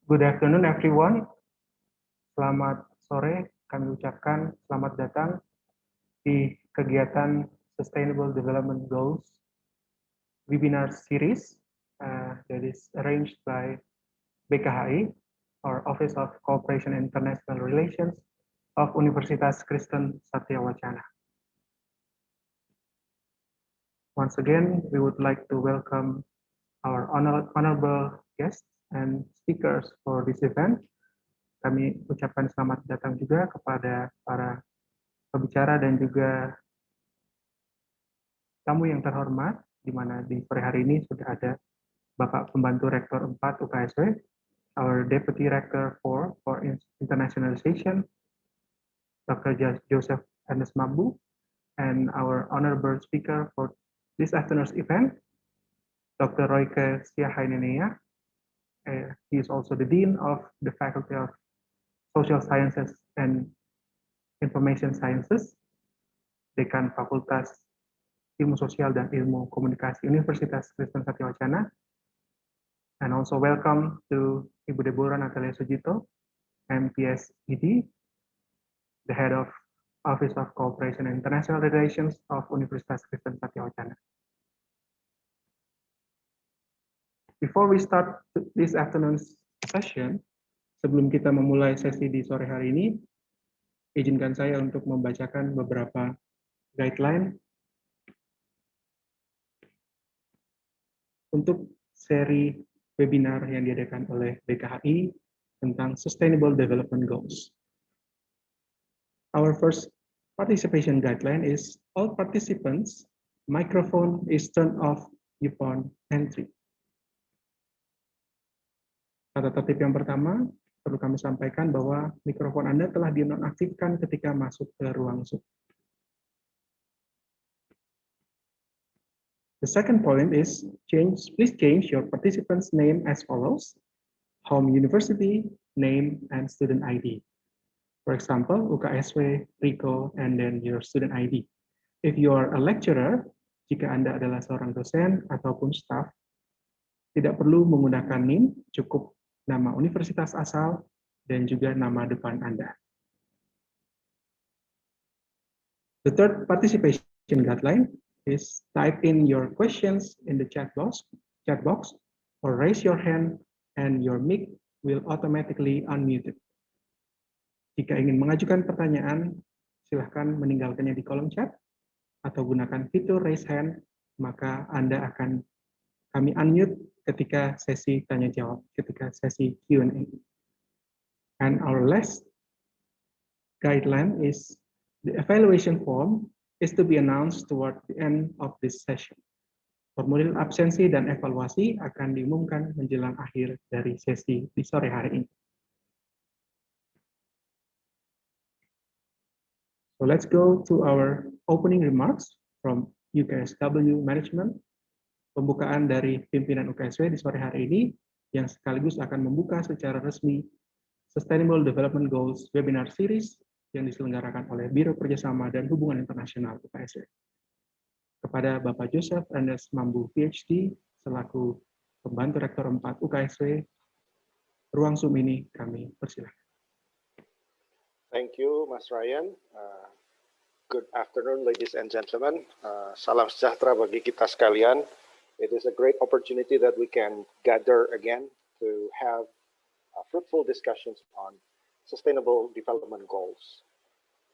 Good afternoon, everyone. Selamat sore, kami ucapkan selamat datang di kegiatan Sustainable Development Goals webinar series that is arranged by BKHI, or Office of Cooperation and International Relations of Universitas Kristen Satya Wacana. Once again, we would like to welcome our honorable guests and speakers for this event. Kami ucapkan selamat datang juga kepada para pembicara dan juga tamu yang terhormat, di mana di sore hari ini sudah ada Bapak Pembantu Rektor 4 UKSW, our Deputy Rector 4 for Internationalization, Dr. Joseph Ernest Mambu, and our honorable speaker for this afternoon's event, Dr. Royke Siahainenea. He is also the Dean of the Faculty of Social Sciences and Information Sciences, Dekan Fakultas Ilmu Sosial dan Ilmu Komunikasi Universitas Kristen Satya Wacana. And also welcome to Ibu Deborah Natalia Sujito, MPS ED, the head of Office of Cooperation and International Relations of Universitas Kristen Satya Wacana. Before we start this afternoon's session, sebelum kita memulai sesi di sore hari ini, izinkan saya untuk membacakan beberapa guideline untuk seri webinar yang diadakan oleh BKHI tentang Sustainable Development Goals. Our first participation guideline is all participants, microphone is turned off upon entry. Tata tertib yang pertama, perlu kami sampaikan bahwa mikrofon Anda telah dinonaktifkan ketika masuk ke ruang Zoom. The second point is please change your participant's name as follows: home university, name, and student ID. For example, UKSW, Rico, and then your student ID. If you are a lecturer, jika Anda adalah seorang dosen ataupun staff, tidak perlu menggunakan NIM, cukup nama universitas asal dan juga nama depan Anda. The third participation guideline is type in your questions in the chat box or raise your hand and your mic will automatically unmuted. Jika ingin mengajukan pertanyaan, silahkan meninggalkannya di kolom chat atau gunakan fitur raise hand, maka Anda akan kami unmute ketika sesi tanya jawab, ketika sesi Q&A. And our last guideline is the evaluation form is to be announced toward the end of this session. Formulir absensi dan evaluasi akan diumumkan menjelang akhir dari sesi di sore hari ini. So let's go to our opening remarks from UKSW Management. Pembukaan dari pimpinan UKSW di sore hari ini yang sekaligus akan membuka secara resmi Sustainable Development Goals Webinar Series yang diselenggarakan oleh Biro Kerjasama dan Hubungan Internasional UKSW. Kepada Bapak Joseph Ernest Mambu, PhD, selaku Pembantu Rektor 4 UKSW, ruang Zoom ini kami persilahkan. Thank you, Mas Ryan. Good afternoon, ladies and gentlemen. Salam sejahtera bagi kita sekalian. It is a great opportunity that we can gather again to have fruitful discussions on sustainable development goals.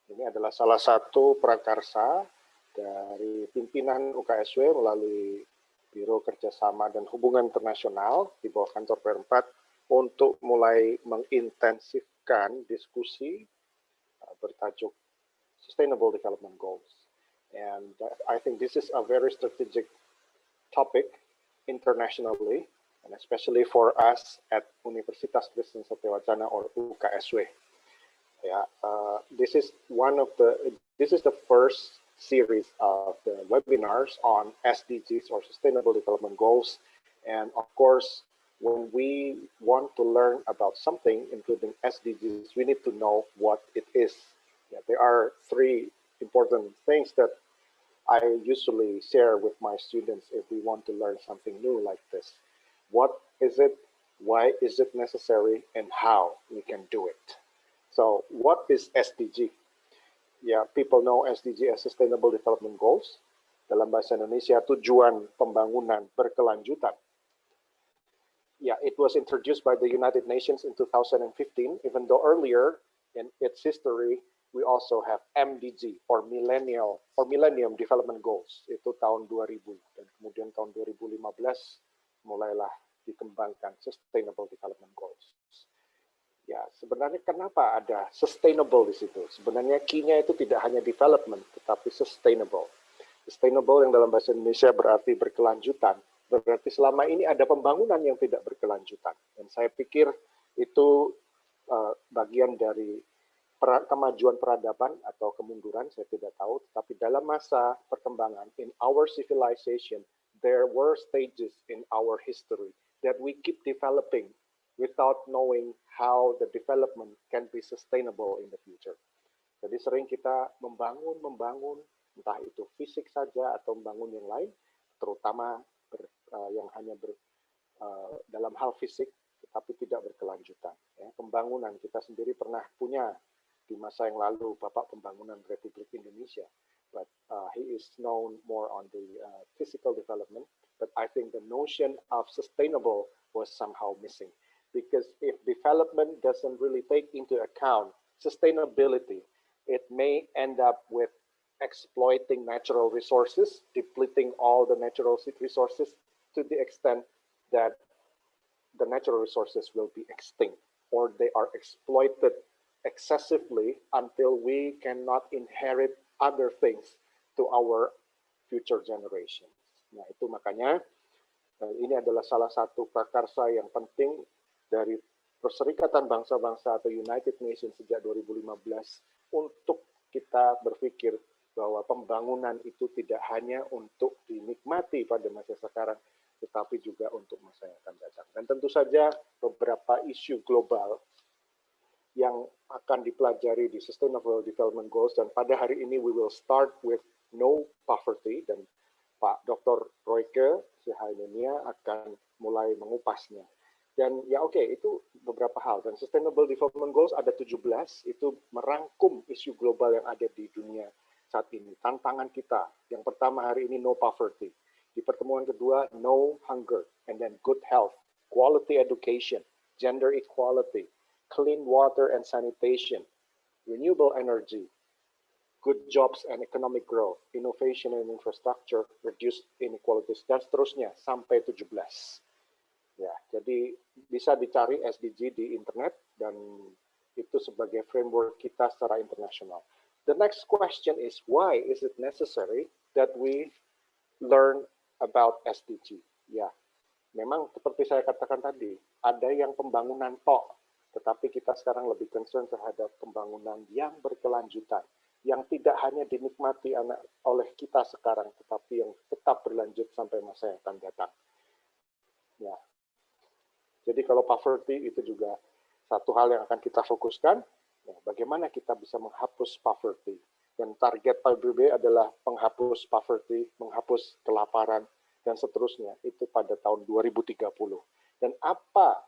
Ini adalah salah satu prakarsa dari pimpinan UKSW melalui Biro Kerjasama dan Hubungan Internasional di bawah kantor PR4 untuk mulai mengintensifkan diskusi bertajuk Sustainable Development Goals. And I think this is a very strategic topic internationally, and especially for us at Universitas Kristen Satya Wacana or UKSW. Yeah, this is the first series of the webinars on SDGs or Sustainable Development Goals, and of course, when we want to learn about something, including SDGs, we need to know what it is. Yeah, there are three important things that I usually share with my students if we want to learn something new like this. What is it? why is it necessary, and how we can do it. So what is SDG? Ya, people know SDG as Sustainable Development Goals. Dalam bahasa Indonesia, tujuan pembangunan berkelanjutan. Yeah, it was introduced by the United Nations in 2015, even though earlier in its history, we also have MDG, or Millennium Development Goals. Itu tahun 2000, dan kemudian tahun 2015 mulailah dikembangkan Sustainable Development Goals. Ya, sebenarnya kenapa ada sustainable di situ? Sebenarnya key-nya itu tidak hanya development, tetapi sustainable. Sustainable yang dalam bahasa Indonesia berarti berkelanjutan. Berarti selama ini ada pembangunan yang tidak berkelanjutan. Dan saya pikir itu bagian dari kemajuan peradaban atau kemunduran, saya tidak tahu. Tapi dalam masa perkembangan, in our civilization, there were stages in our history that we keep developing without knowing how the development can be sustainable in the future. Jadi sering kita membangun, entah itu fisik saja atau membangun yang lain, terutama yang hanya dalam hal fisik, tetapi tidak berkelanjutan. Ya, pembangunan kita sendiri pernah punya di masa yang lalu Bapak Pembangunan Republik Indonesia, but he is known more on the physical development. But I think the notion of sustainable was somehow missing, because if development doesn't really take into account sustainability, it may end up with exploiting natural resources, depleting all the natural resources to the extent that the natural resources will be extinct, or they are exploited excessively until we cannot inherit other things to our future generations. Nah, itu makanya ini adalah salah satu prakarsa yang penting dari Perserikatan Bangsa-Bangsa atau United Nations sejak 2015 untuk kita berpikir bahwa pembangunan itu tidak hanya untuk dinikmati pada masa sekarang, tetapi juga untuk masa yang akan datang. Dan tentu saja beberapa isu global yang akan dipelajari di Sustainable Development Goals, dan pada hari ini we will start with no poverty, dan Pak Dr. Royke Sihainemia akan mulai mengupasnya. Dan ya oke, itu beberapa hal. Dan Sustainable Development Goals ada 17, itu merangkum isu global yang ada di dunia saat ini. Tantangan kita, yang pertama hari ini no poverty. Di pertemuan kedua, no hunger, and then good health, quality education, gender equality, clean water and sanitation, renewable energy, good jobs and economic growth, innovation and infrastructure, reduce inequalities, dan seterusnya sampai 17. Ya, jadi bisa dicari SDG di internet, dan itu sebagai framework kita secara internasional. The next question is, why is it necessary that we learn about SDG? Ya, memang seperti saya katakan tadi, ada yang pembangunan tok, tetapi kita sekarang lebih concern terhadap pembangunan yang berkelanjutan, yang tidak hanya dinikmati oleh kita sekarang, tetapi yang tetap berlanjut sampai masa yang akan datang. Ya. Jadi kalau poverty itu juga satu hal yang akan kita fokuskan, ya, bagaimana kita bisa menghapus poverty. Dan target PBB adalah menghapus poverty, menghapus kelaparan, dan seterusnya, itu pada tahun 2030. Dan apa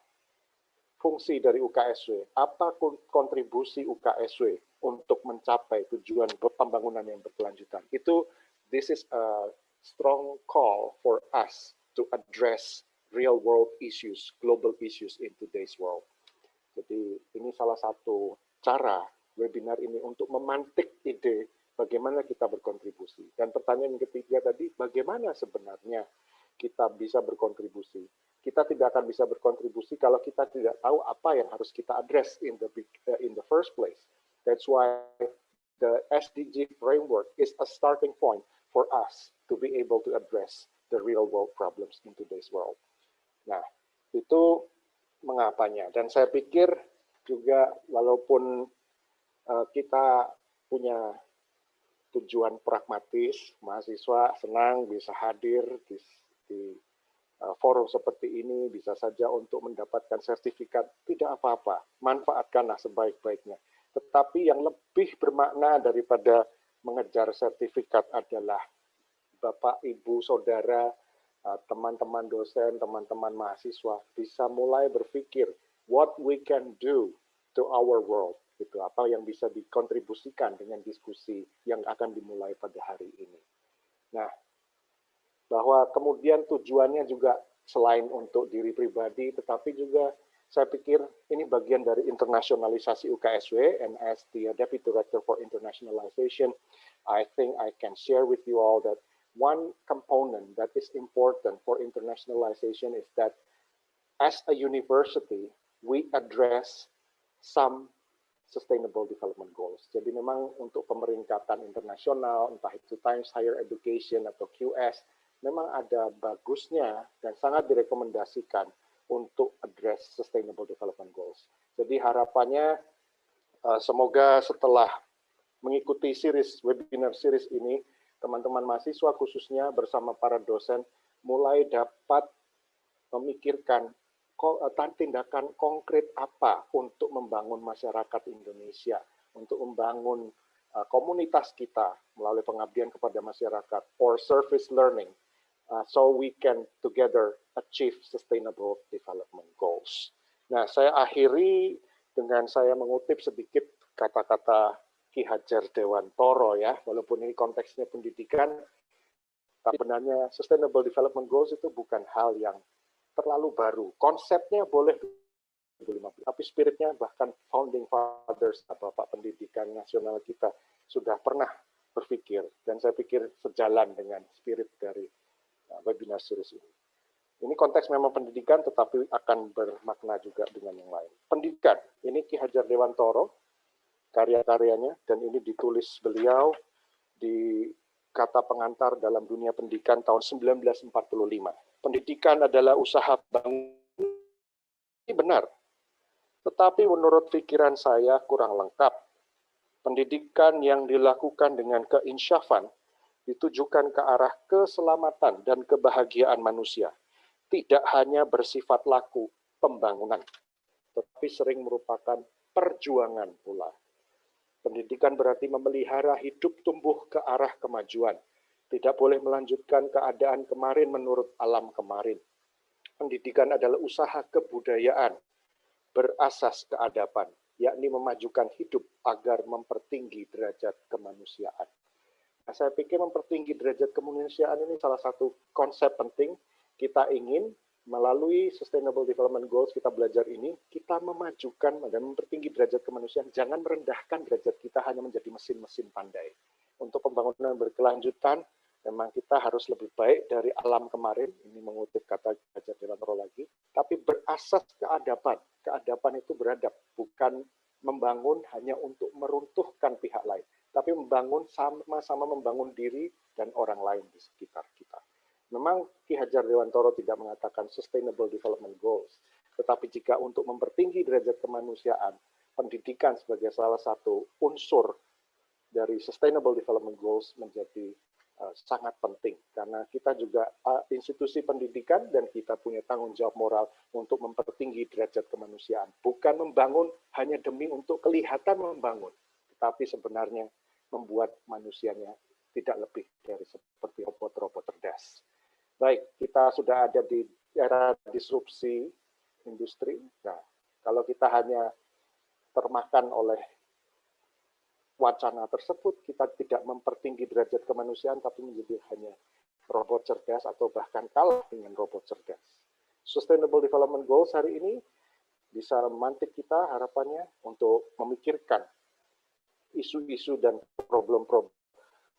fungsi dari UKSW, apa kontribusi UKSW untuk mencapai tujuan pembangunan yang berkelanjutan. This is a strong call for us to address real world issues, global issues in today's world. Jadi ini salah satu cara webinar ini untuk memantik ide bagaimana kita berkontribusi. Dan pertanyaan ketiga tadi, bagaimana sebenarnya kita bisa berkontribusi? Kita tidak akan bisa berkontribusi kalau kita tidak tahu apa yang harus kita address in the first place. That's why the SDG framework is a starting point for us to be able to address the real world problems in today's world. Nah, itu mengapanya. Dan saya pikir juga walaupun kita punya tujuan pragmatis, mahasiswa senang bisa hadir di forum seperti ini, bisa saja untuk mendapatkan sertifikat, tidak apa-apa, manfaatkanlah sebaik-baiknya. Tetapi yang lebih bermakna daripada mengejar sertifikat adalah Bapak, Ibu, Saudara, teman-teman dosen, teman-teman mahasiswa bisa mulai berpikir what we can do to our world, gitu. Apa yang bisa dikontribusikan dengan diskusi yang akan dimulai pada hari ini. Nah, bahwa kemudian tujuannya juga selain untuk diri pribadi, tetapi juga saya pikir ini bagian dari internasionalisasi UKSW, and as the Deputy Director for Internationalization, I think I can share with you all that one component that is important for internationalization is that as a university, we address some Sustainable Development Goals. Jadi memang untuk pemeringkatan internasional, entah itu Times Higher Education atau QS, memang ada bagusnya dan sangat direkomendasikan untuk address Sustainable Development Goals. Jadi harapannya semoga setelah mengikuti webinar series ini, teman-teman mahasiswa khususnya bersama para dosen mulai dapat memikirkan tindakan konkret apa untuk membangun masyarakat Indonesia, untuk membangun komunitas kita melalui pengabdian kepada masyarakat, or service learning, so we can together achieve Sustainable Development Goals. Nah, saya akhiri dengan saya mengutip sedikit kata-kata Ki Hajar Dewantoro ya, walaupun ini konteksnya pendidikan, tapi sebenarnya Sustainable Development Goals itu bukan hal yang terlalu baru. Konsepnya boleh 2015, tapi spiritnya bahkan founding fathers, Bapak Pendidikan Nasional kita sudah pernah berpikir, dan saya pikir sejalan dengan spirit dari webinar series ini. Ini konteks memang pendidikan, tetapi akan bermakna juga dengan yang lain. Pendidikan, ini Ki Hajar Dewantoro, karya-karyanya, dan ini ditulis beliau di kata pengantar dalam dunia pendidikan tahun 1945. Pendidikan adalah usaha bangun. Ini benar. Tetapi menurut pikiran saya kurang lengkap. Pendidikan yang dilakukan dengan keinsyafan ditujukan ke arah keselamatan dan kebahagiaan manusia. Tidak hanya bersifat laku pembangunan, tetapi sering merupakan perjuangan pula. Pendidikan berarti memelihara hidup tumbuh ke arah kemajuan. Tidak boleh melanjutkan keadaan kemarin menurut alam kemarin. Pendidikan adalah usaha kebudayaan berasas keadaban, yakni memajukan hidup agar mempertinggi derajat kemanusiaan. Nah, saya pikir mempertinggi derajat kemanusiaan ini salah satu konsep penting. Kita ingin melalui Sustainable Development Goals kita belajar ini, kita memajukan dan mempertinggi derajat kemanusiaan, jangan merendahkan derajat kita hanya menjadi mesin-mesin pandai. Untuk pembangunan berkelanjutan, memang kita harus lebih baik dari alam kemarin, ini mengutip kata Hajar Dewantoro lagi, tapi berasas keadaban. Keadaban itu beradab, bukan membangun hanya untuk meruntuhkan pihak lain, tapi membangun sama-sama membangun diri dan orang lain di sekitar kita. Memang Ki Hajar Dewantoro tidak mengatakan Sustainable Development Goals, tetapi jika untuk mempertinggi derajat kemanusiaan, pendidikan sebagai salah satu unsur dari Sustainable Development Goals menjadi sangat penting, karena kita juga institusi pendidikan dan kita punya tanggung jawab moral untuk mempertinggi derajat kemanusiaan, bukan membangun hanya demi untuk kelihatan membangun, tetapi sebenarnya membuat manusianya tidak lebih dari seperti robot-robot cerdas. Baik, kita sudah ada di era disrupsi industri. Nah, kalau kita hanya termakan oleh wacana tersebut, kita tidak mempertinggi derajat kemanusiaan, tapi menjadi hanya robot cerdas atau bahkan kalah dengan robot cerdas. Sustainable Development Goals hari ini bisa memantik kita harapannya untuk memikirkan isu-isu dan problem-problem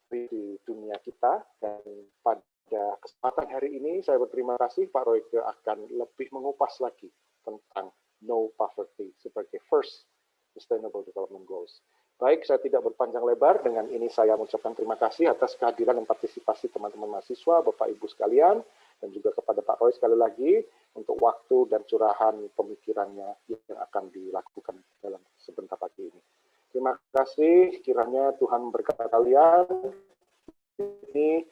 di dunia kita, dan pada kesempatan hari ini saya berterima kasih Pak Royke akan lebih mengupas lagi tentang no poverty sebagai first Sustainable Development Goals. Baik, saya tidak berpanjang lebar, dengan ini saya mengucapkan terima kasih atas kehadiran dan partisipasi teman-teman mahasiswa, Bapak Ibu sekalian, dan juga kepada Pak Roy sekali lagi untuk waktu dan curahan pemikirannya yang akan dilakukan dalam sebentar pagi ini. Terima kasih, kiranya Tuhan memberkati kalian. Ini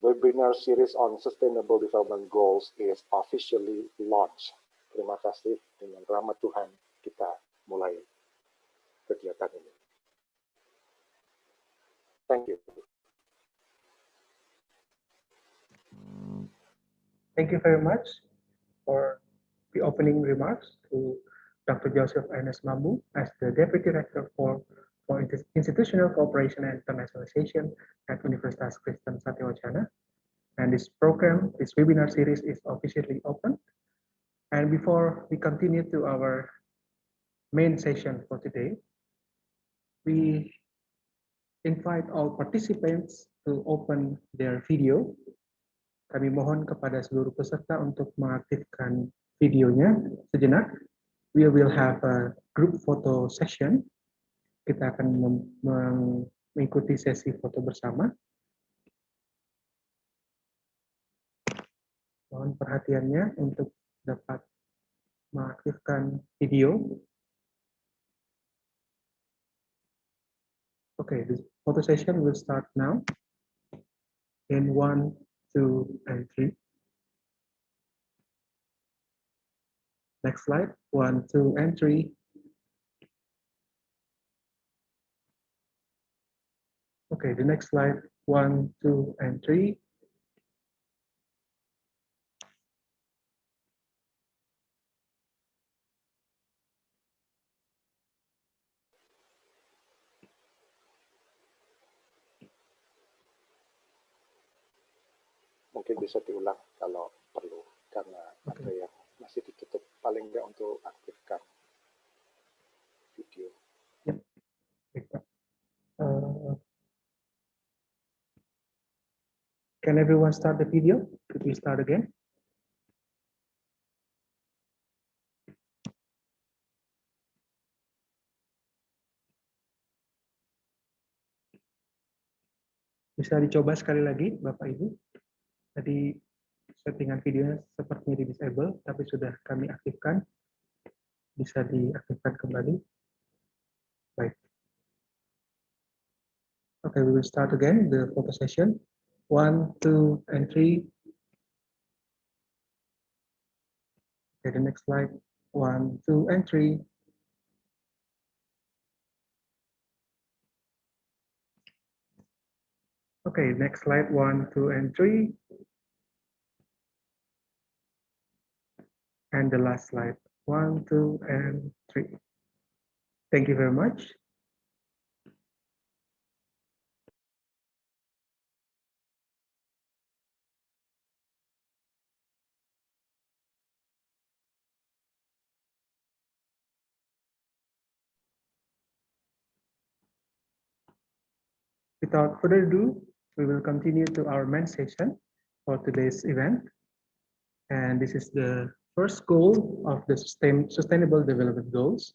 webinar series on Sustainable Development Goals is officially launched. Terima kasih, dengan rahmat Tuhan kita mulai kegiatan ini. Thank you. Thank you very much for the opening remarks to Dr. Joseph Ernest Mambu as the Deputy Rector for Institutional Cooperation and Internationalization at Universitas Kristen Satya And this program, this webinar series is officially open. And before we continue to our main session for today, we invite all participants to open their video. Kami mohon kepada seluruh peserta untuk mengaktifkan videonya sejenak. We will have a group photo session. Kita akan mengikuti sesi foto bersama. Mohon perhatiannya untuk dapat mengaktifkan video. Okay, the photo session will start now. In 1, 2, and 3. Next slide. 1, 2, and 3. Okay, the next slide. 1, 2, and 3. Mungkin bisa diulang kalau perlu, karena ada yang masih ditutup, paling nggak untuk aktifkan video. Yep. Can everyone start the video? Could we start again? Bisa dicoba sekali lagi, Bapak Ibu. Tadi settingan videonya sepertinya di disable, tapi sudah kami aktifkan. Bisa diaktifkan kembali. Baik. Okay, we will start again the photo session. 1, 2, and 3. Okay, the next slide. 1, 2, and 3. Okay, next slide. 1, 2, and 3. And the last slide. 1, 2, and 3. Thank you very much. Without further ado, we will continue to our main session for today's event. And this is the first goal of the Sustainable Development Goals.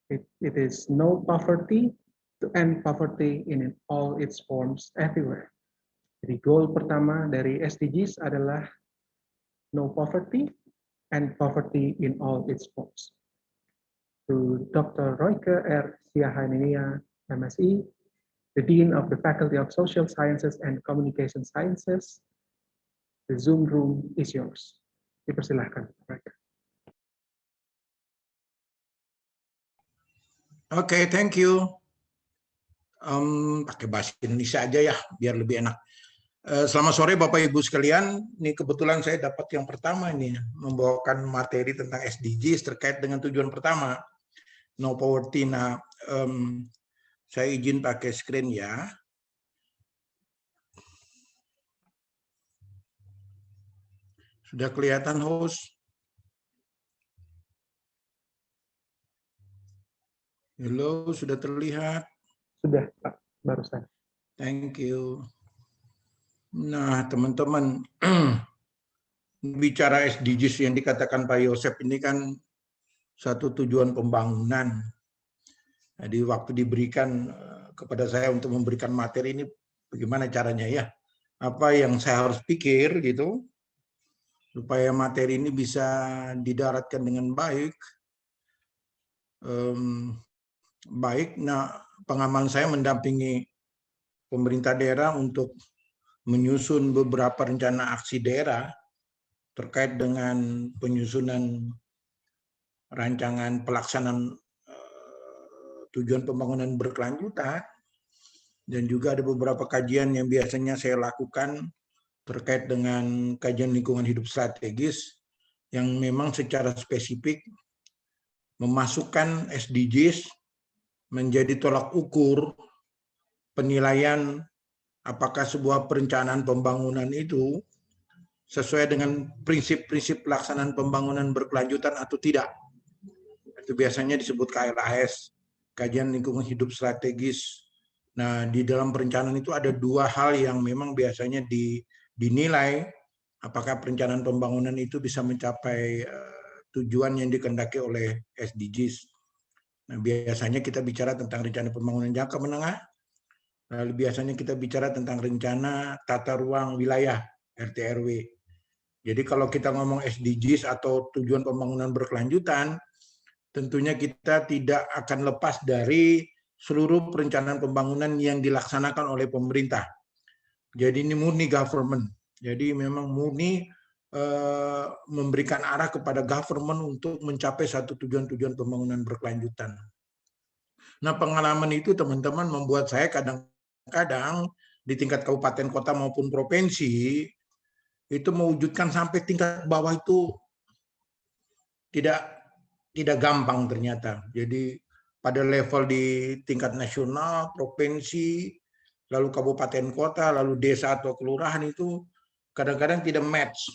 It is no poverty, to end poverty in all its forms everywhere. Jadi goal pertama dari SDGs adalah no poverty and poverty in all its forms. To Dr. Royke R. Siahanenia, MSc, the Dean of the Faculty of Social Sciences and Communication Sciences, the Zoom room is yours. Dipersilahkan. Oke, thank you. Pakai bahasa Indonesia aja ya, biar lebih enak. Selamat sore Bapak Ibu sekalian. Ini kebetulan saya dapat yang pertama ini, membawakan materi tentang SDGs terkait dengan tujuan pertama, no poverty. Nah, saya izin pakai screen ya. Sudah kelihatan host? Halo, sudah terlihat? Sudah, Pak, barusan. Thank you. Nah, teman-teman, bicara SDGs yang dikatakan Pak Yosep ini kan satu tujuan pembangunan. Jadi waktu diberikan kepada saya untuk memberikan materi ini, bagaimana caranya ya? Apa yang saya harus pikir gitu, supaya materi ini bisa didaratkan dengan baik. Nah, pengalaman saya mendampingi pemerintah daerah untuk menyusun beberapa rencana aksi daerah terkait dengan penyusunan rancangan pelaksanaan tujuan pembangunan berkelanjutan, dan juga ada beberapa kajian yang biasanya saya lakukan terkait dengan kajian lingkungan hidup strategis yang memang secara spesifik memasukkan SDGs menjadi tolak ukur penilaian apakah sebuah perencanaan pembangunan itu sesuai dengan prinsip-prinsip pelaksanaan pembangunan berkelanjutan atau tidak. Itu biasanya disebut KLAS, kajian lingkungan hidup strategis. Nah, di dalam perencanaan itu ada dua hal yang memang biasanya dinilai apakah perencanaan pembangunan itu bisa mencapai tujuan yang dikehendaki oleh SDGs. Nah, biasanya kita bicara tentang rencana pembangunan jangka menengah, lalu biasanya kita bicara tentang rencana tata ruang wilayah RT/RW. Jadi kalau kita ngomong SDGs atau tujuan pembangunan berkelanjutan, tentunya kita tidak akan lepas dari seluruh perencanaan pembangunan yang dilaksanakan oleh pemerintah. Jadi ini murni government. Jadi memang murni memberikan arah kepada government untuk mencapai satu tujuan-tujuan pembangunan berkelanjutan. Nah, pengalaman itu teman-teman membuat saya kadang-kadang di tingkat kabupaten, kota maupun provinsi itu mewujudkan sampai tingkat bawah itu tidak gampang ternyata. Jadi pada level di tingkat nasional, provinsi, lalu kabupaten kota, lalu desa atau kelurahan itu kadang-kadang tidak match.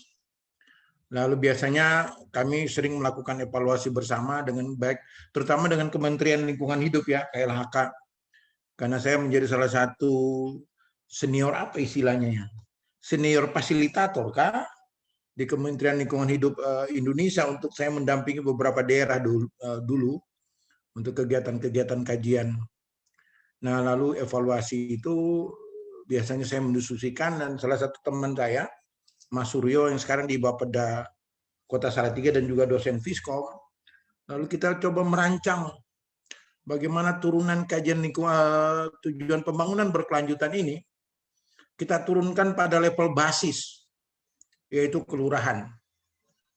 Lalu biasanya kami sering melakukan evaluasi bersama dengan baik, terutama dengan Kementerian Lingkungan Hidup ya, KLHK. Karena saya menjadi salah satu senior apa istilahnya ya, senior fasilitator kah di Kementerian Lingkungan Hidup Indonesia untuk saya mendampingi beberapa daerah dulu untuk kegiatan-kegiatan kajian. Nah, lalu evaluasi itu biasanya saya mendiskusikan dan salah satu teman saya, Mas Suryo yang sekarang di Bapeda Kota Salatiga dan juga dosen Fiskom, lalu kita coba merancang bagaimana turunan kajian lingkungan tujuan pembangunan berkelanjutan ini kita turunkan pada level basis, yaitu kelurahan.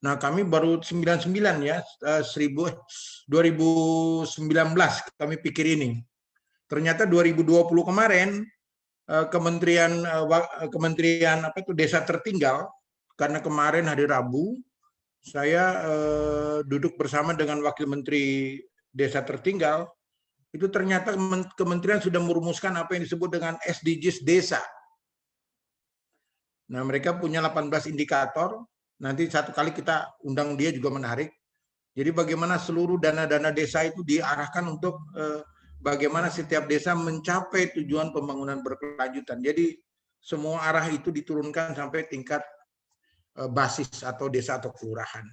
Nah, kami baru 99 ya, 2019 kami pikir ini. Ternyata 2020 kemarin Kementerian Desa tertinggal, karena kemarin hari Rabu saya duduk bersama dengan Wakil Menteri Desa tertinggal, itu ternyata kementerian sudah merumuskan apa yang disebut dengan SDGs desa. Nah, mereka punya 18 indikator, nanti satu kali kita undang dia juga menarik. Jadi bagaimana seluruh dana-dana desa itu diarahkan untuk bagaimana setiap desa mencapai tujuan pembangunan berkelanjutan. Jadi semua arah itu diturunkan sampai tingkat basis atau desa atau kelurahan.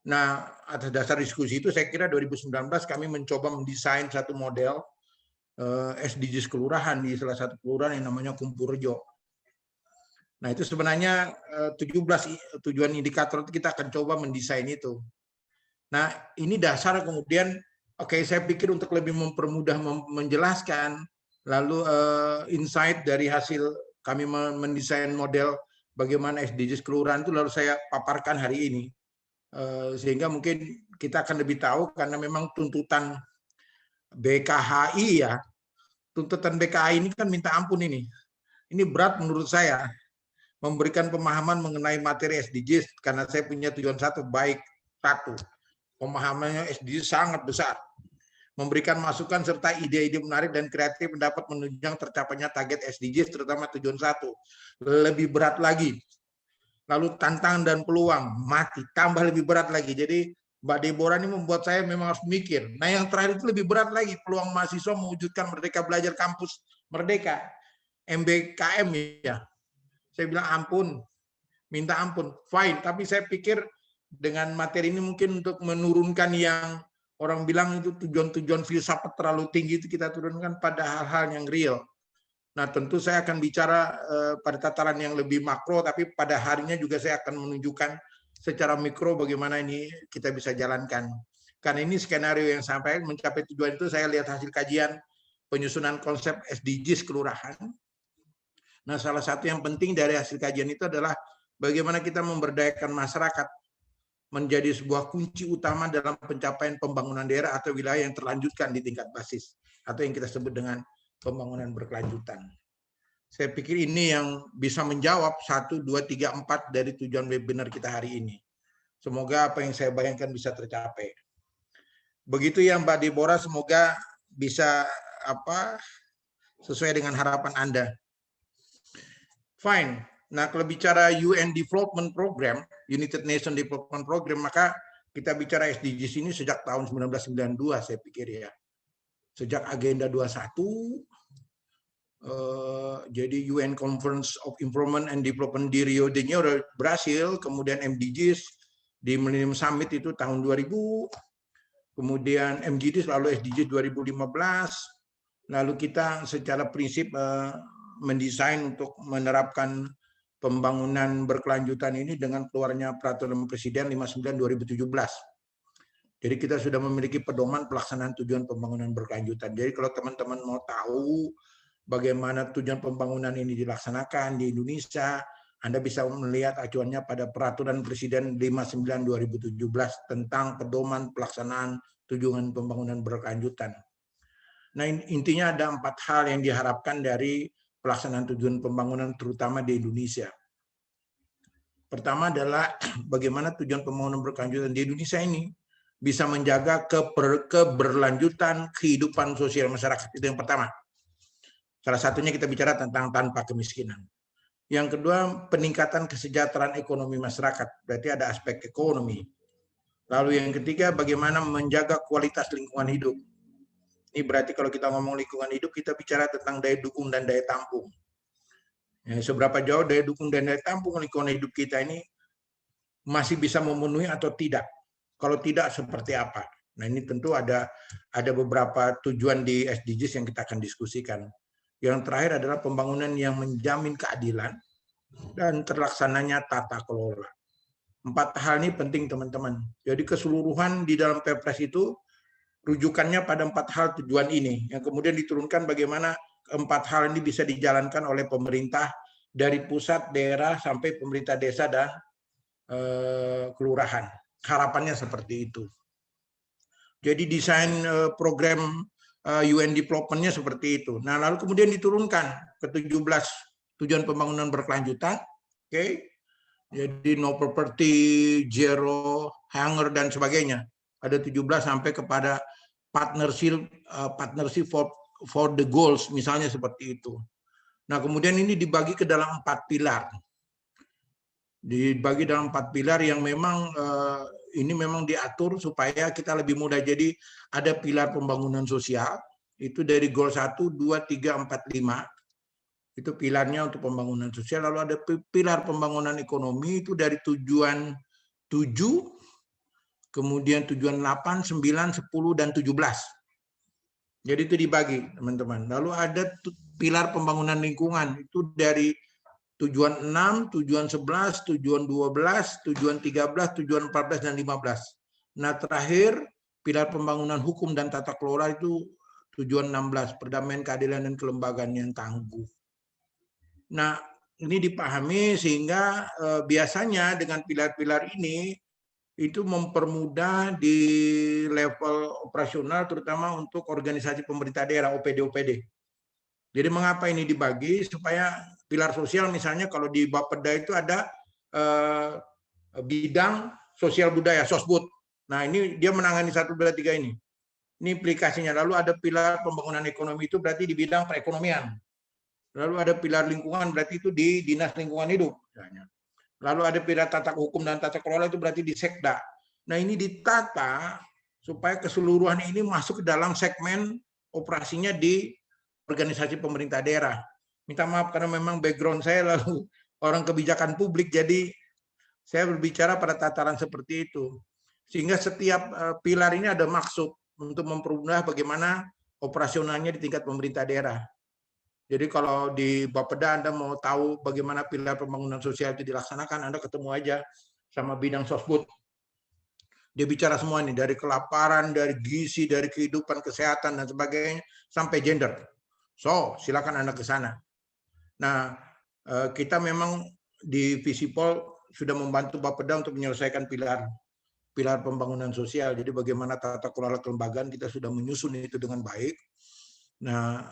Nah, atas dasar diskusi itu saya kira 2019 kami mencoba mendesain satu model SDGs kelurahan di salah satu kelurahan yang namanya Kumpurjo. Nah, itu sebenarnya 17 tujuan indikator kita akan coba mendesain itu. Nah, ini dasar kemudian saya pikir untuk lebih mempermudah menjelaskan, lalu insight dari hasil kami mendesain model bagaimana SDGs kelurahan itu lalu saya paparkan hari ini. Sehingga mungkin kita akan lebih tahu karena memang tuntutan BKHI ya, tuntutan BKHI ini kan minta ampun ini. Ini berat menurut saya, memberikan pemahaman mengenai materi SDGs karena saya punya tujuan baik. Pemahamannya SDGs sangat besar. Memberikan masukan serta ide-ide menarik dan kreatif dapat menunjang tercapainya target SDGs terutama tujuan 1. Lebih berat lagi. Lalu tantangan dan peluang mati tambah lebih berat lagi. Jadi Mbak Deborah ini membuat saya memang harus mikir. Nah, yang terakhir itu lebih berat lagi, peluang mahasiswa mewujudkan Merdeka Belajar Kampus Merdeka, MBKM ya. Saya bilang ampun, minta ampun, fine. Tapi saya pikir dengan materi ini mungkin untuk menurunkan yang orang bilang itu tujuan-tujuan filsafat terlalu tinggi itu kita turunkan pada hal-hal yang real. Nah, tentu saya akan bicara pada tataran yang lebih makro, tapi pada harinya juga saya akan menunjukkan secara mikro bagaimana ini kita bisa jalankan. Karena ini skenario yang sampai mencapai tujuan itu saya lihat hasil kajian penyusunan konsep SDGs kelurahan. Nah, salah satu yang penting dari hasil kajian itu adalah bagaimana kita memberdayakan masyarakat menjadi sebuah kunci utama dalam pencapaian pembangunan daerah atau wilayah yang terlanjutkan di tingkat basis atau yang kita sebut dengan pembangunan berkelanjutan. Saya pikir ini yang bisa menjawab 1, 2, 3, 4 dari tujuan webinar kita hari ini. Semoga apa yang saya bayangkan bisa tercapai. Begitu ya Mbak Deborah, semoga bisa sesuai dengan harapan Anda. Fine. Nah, kalau bicara UN Development Program, United Nations Development Program, maka kita bicara SDGs ini sejak tahun 1992, saya pikir ya. Sejak Agenda 21, jadi UN Conference of Improvement and Development di Rio de Janeiro, Brasil, kemudian MDGs di Millennium Summit itu tahun 2000, kemudian MDGs lalu SDGs 2015, lalu kita secara prinsip mendesain untuk menerapkan pembangunan berkelanjutan ini dengan keluarnya Peraturan Presiden 59/2017. Jadi kita sudah memiliki pedoman pelaksanaan tujuan pembangunan berkelanjutan. Jadi kalau teman-teman mau tahu bagaimana tujuan pembangunan ini dilaksanakan di Indonesia, Anda bisa melihat acuannya pada Peraturan Presiden 59/2017 tentang pedoman pelaksanaan tujuan pembangunan berkelanjutan. Nah, intinya ada 4 hal yang diharapkan dari pelaksanaan tujuan pembangunan terutama di Indonesia. Pertama adalah bagaimana tujuan pembangunan berkelanjutan di Indonesia ini bisa menjaga keberlanjutan kehidupan sosial masyarakat. Itu yang pertama. Salah satunya kita bicara tentang tanpa kemiskinan. Yang kedua, peningkatan kesejahteraan ekonomi masyarakat. Berarti ada aspek ekonomi. Lalu yang ketiga, bagaimana menjaga kualitas lingkungan hidup. Ini berarti kalau kita ngomong lingkungan hidup, kita bicara tentang daya dukung dan daya tampung. Ya, seberapa jauh daya dukung dan daya tampung lingkungan hidup kita ini masih bisa memenuhi atau tidak. Kalau tidak, seperti apa? Nah, ini tentu ada beberapa tujuan di SDGs yang kita akan diskusikan. Yang terakhir adalah pembangunan yang menjamin keadilan dan terlaksananya tata kelola. 4 hal ini penting, teman-teman. Jadi keseluruhan di dalam Perpres itu rujukannya pada 4 hal tujuan ini, yang kemudian diturunkan bagaimana 4 hal ini bisa dijalankan oleh pemerintah dari pusat, daerah, sampai pemerintah desa dan kelurahan. Harapannya seperti itu. Jadi desain program UN Development-nya seperti itu. Nah, lalu kemudian diturunkan ke 17 tujuan pembangunan berkelanjutan. Oke. Jadi no poverty, zero hunger dan sebagainya. Ada 17 sampai kepada partnership for the goals, misalnya seperti itu. Nah, kemudian ini dibagi ke dalam 4 pilar. Dibagi dalam 4 pilar yang memang ini memang diatur supaya kita lebih mudah. Jadi ada pilar pembangunan sosial, itu dari goal 1, 2, 3, 4, 5. Itu pilarnya untuk pembangunan sosial. Lalu ada pilar pembangunan ekonomi, itu dari tujuan 7, kemudian tujuan 8, 9, 10, dan 17. Jadi itu dibagi, teman-teman. Lalu ada pilar pembangunan lingkungan, itu dari tujuan 6, tujuan 11, tujuan 12, tujuan 13, tujuan 14, dan 15. Nah, terakhir, pilar pembangunan hukum dan tata kelola itu tujuan 16, perdamaian, keadilan, dan kelembagaan yang tangguh. Nah, ini dipahami sehingga biasanya dengan pilar-pilar ini itu mempermudah di level operasional, terutama untuk organisasi pemerintah daerah, OPD-OPD. Jadi mengapa ini dibagi? Supaya pilar sosial misalnya kalau di Bapeda itu ada bidang sosial budaya, Sosbud. Nah, ini dia menangani 1, 2, 3 ini. Ini aplikasinya. Lalu ada pilar pembangunan ekonomi, itu berarti di bidang perekonomian. Lalu ada pilar lingkungan, berarti itu di Dinas Lingkungan Hidup. Lalu ada pilar tata hukum dan tata kelola, itu berarti di Sekda. Nah, ini ditata supaya keseluruhan ini masuk ke dalam segmen operasinya di organisasi pemerintah daerah. Minta maaf karena memang background saya lalu orang kebijakan publik, jadi saya berbicara pada tataran seperti itu. Sehingga setiap pilar ini ada maksud untuk mempermudah bagaimana operasionalnya di tingkat pemerintah daerah. Jadi kalau di Bapeda Anda mau tahu bagaimana pilar pembangunan sosial itu dilaksanakan, Anda ketemu aja sama bidang Sosbud. Dia bicara semua ini, dari kelaparan, dari gizi, dari kehidupan, kesehatan, dan sebagainya, sampai gender. So, silakan Anda ke sana. Nah, kita memang di Visipol sudah membantu Bapeda untuk menyelesaikan pilar pembangunan sosial. Jadi bagaimana tata kelola kelembagaan kita sudah menyusun itu dengan baik. Nah,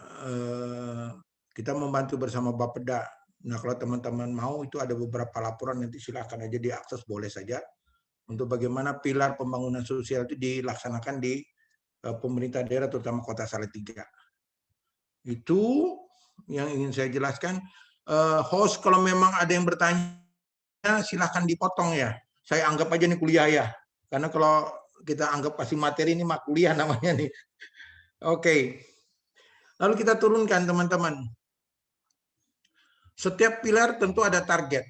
Kita membantu bersama Bapeda. Nah, kalau teman-teman mau, itu ada beberapa laporan, nanti silakan aja diakses, boleh saja. Untuk bagaimana pilar pembangunan sosial itu dilaksanakan di pemerintah daerah, terutama Kota Salatiga. Itu yang ingin saya jelaskan. Host, kalau memang ada yang bertanya, silahkan dipotong ya. Saya anggap aja nih kuliah ya. Karena kalau kita anggap pasti materi ini mah kuliah namanya nih. Oke. Lalu kita turunkan teman-teman. Setiap pilar tentu ada target.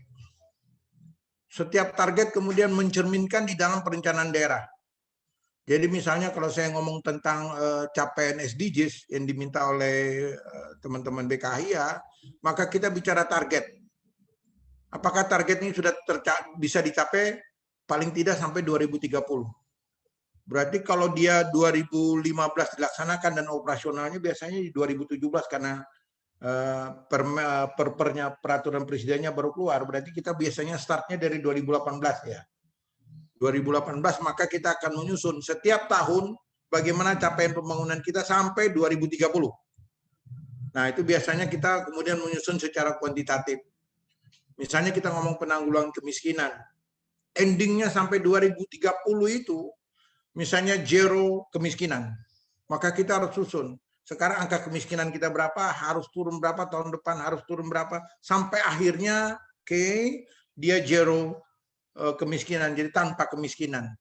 Setiap target kemudian mencerminkan di dalam perencanaan daerah. Jadi misalnya kalau saya ngomong tentang capaian SDGs yang diminta oleh teman-teman BKHIA, maka kita bicara target. Apakah target ini sudah bisa dicapai paling tidak sampai 2030? Berarti kalau dia 2015 dilaksanakan dan operasionalnya biasanya di 2017 karena perpernya peraturan presidennya baru keluar, berarti kita biasanya startnya dari 2018 ya. 2018 maka kita akan menyusun setiap tahun bagaimana capaian pembangunan kita sampai 2030. Nah, itu biasanya kita kemudian menyusun secara kuantitatif. Misalnya kita ngomong penanggulangan kemiskinan, endingnya sampai 2030 itu misalnya zero kemiskinan, maka kita harus susun. Sekarang angka kemiskinan kita berapa, harus turun berapa, tahun depan harus turun berapa, sampai akhirnya dia zero kemiskinan, jadi tanpa kemiskinan.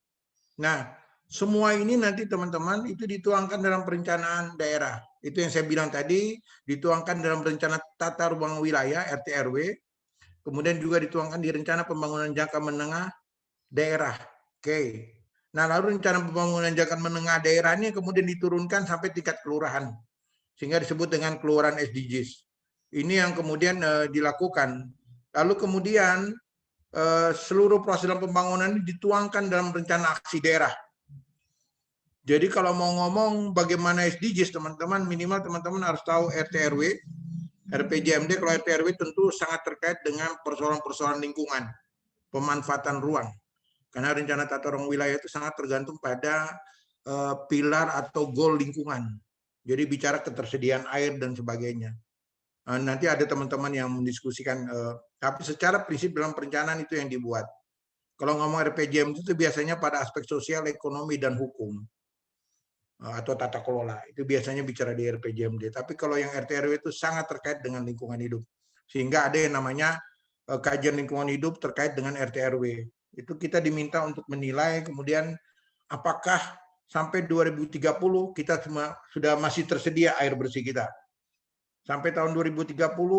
Nah, semua ini nanti teman-teman itu dituangkan dalam perencanaan daerah. Itu yang saya bilang tadi, dituangkan dalam rencana tata ruang wilayah RT/RW, kemudian juga dituangkan di rencana pembangunan jangka menengah daerah. Oke. Nah, lalu rencana pembangunan jangka menengah daerah ini kemudian diturunkan sampai tingkat kelurahan, sehingga disebut dengan kelurahan SDGs. Ini yang kemudian dilakukan. Lalu kemudian seluruh proses dalam pembangunan ini dituangkan dalam rencana aksi daerah. Jadi kalau mau ngomong bagaimana SDGs, teman-teman, minimal teman-teman harus tahu RT/RW, RPJMD. Kalau RT/RW tentu sangat terkait dengan persoalan-persoalan lingkungan, pemanfaatan ruang. Karena rencana tata ruang wilayah itu sangat tergantung pada pilar atau goal lingkungan. Jadi bicara ketersediaan air dan sebagainya. Nanti ada teman-teman yang mendiskusikan, tapi secara prinsip dalam perencanaan itu yang dibuat. Kalau ngomong RPJM itu biasanya pada aspek sosial, ekonomi, dan hukum. Atau tata kelola. Itu biasanya bicara di RPJMD. Tapi kalau yang RT/RW itu sangat terkait dengan lingkungan hidup. Sehingga ada yang namanya kajian lingkungan hidup terkait dengan RT/RW. Itu kita diminta untuk menilai kemudian apakah sampai 2030 kita sudah masih tersedia air bersih kita. Sampai tahun 2030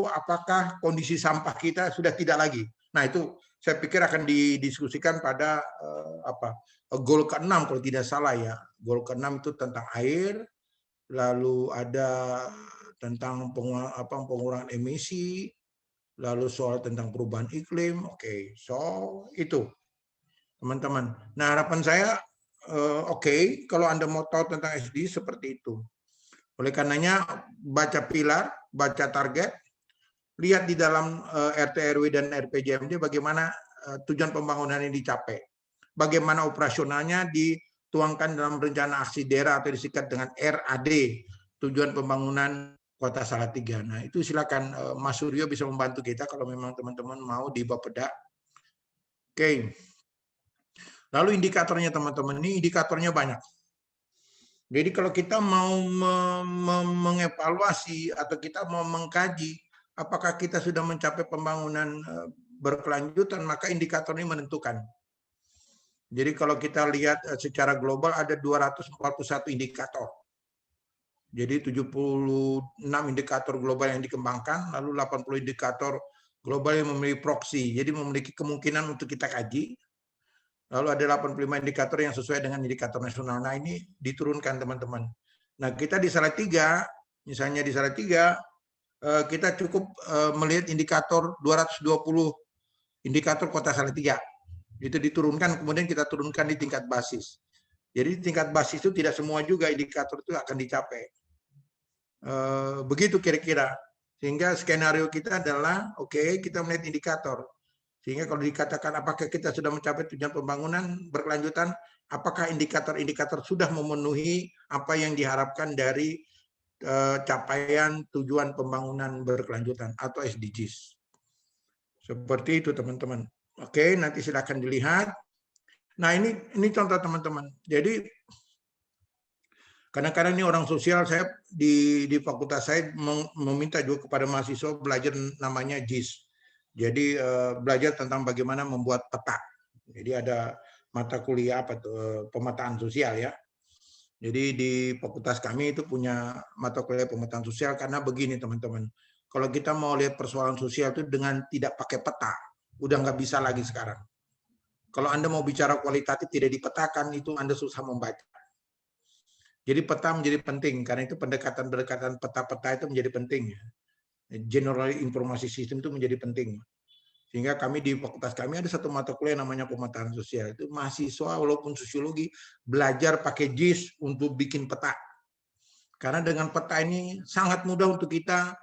apakah kondisi sampah kita sudah tidak lagi. Nah, itu saya pikir akan didiskusikan pada goal ke-6 kalau tidak salah ya. Goal ke-6 itu tentang air, lalu ada tentang pengurangan emisi, lalu soal tentang perubahan iklim. Oke, so itu teman-teman. Nah, harapan saya kalau Anda mau tahu tentang SD seperti itu. Oleh karenanya baca pilar, baca target, lihat di dalam RT/RW dan RPJMD bagaimana tujuan pembangunan ini dicapai. Bagaimana operasionalnya dituangkan dalam rencana aksi daerah atau disikat dengan RAD, tujuan pembangunan Kota Salatiga. Nah, itu silakan Mas Suryo bisa membantu kita kalau memang teman-teman mau di Bapeda. Oke. Lalu indikatornya teman-teman, ini indikatornya banyak. Jadi kalau kita mau mengevaluasi atau kita mau mengkaji apakah kita sudah mencapai pembangunan berkelanjutan, maka indikator ini menentukan. Jadi kalau kita lihat secara global ada 241 indikator. Jadi 76 indikator global yang dikembangkan, lalu 80 indikator global yang memiliki proksi. Jadi memiliki kemungkinan untuk kita kaji. Lalu ada 85 indikator yang sesuai dengan indikator nasional. Nah, ini diturunkan teman-teman. Nah, kita di Salatiga, misalnya di Salatiga, kita cukup melihat indikator 220 indikator Kota Salatiga. Itu diturunkan, kemudian kita turunkan di tingkat basis. Jadi tingkat basis itu tidak semua juga indikator itu akan dicapai. Begitu kira-kira. Sehingga skenario kita adalah, kita melihat indikator. Sehingga kalau dikatakan apakah kita sudah mencapai tujuan pembangunan berkelanjutan, apakah indikator-indikator sudah memenuhi apa yang diharapkan dari capaian tujuan pembangunan berkelanjutan atau SDGs. Seperti itu teman-teman. Oke, nanti silakan dilihat. Nah, ini contoh teman-teman. Jadi kadang-kadang ini orang sosial, saya di fakultas saya meminta juga kepada mahasiswa belajar namanya JIS. Jadi belajar tentang bagaimana membuat peta. Jadi ada mata kuliah apa tuh, pemetaan sosial ya. Jadi di fakultas kami itu punya mata kuliah pemetaan sosial karena begini teman-teman. Kalau kita mau lihat persoalan sosial itu dengan tidak pakai peta, udah nggak bisa lagi sekarang. Kalau Anda mau bicara kualitatif tidak dipetakan, itu Anda susah membaca. Jadi peta menjadi penting, karena itu pendekatan-pendekatan peta-peta itu menjadi penting. General informasi sistem itu menjadi penting. Sehingga kami di fakultas kami ada satu mata kuliah namanya pemetaan sosial. Itu mahasiswa walaupun sosiologi belajar pakai JIS untuk bikin peta. Karena dengan peta ini sangat mudah untuk kita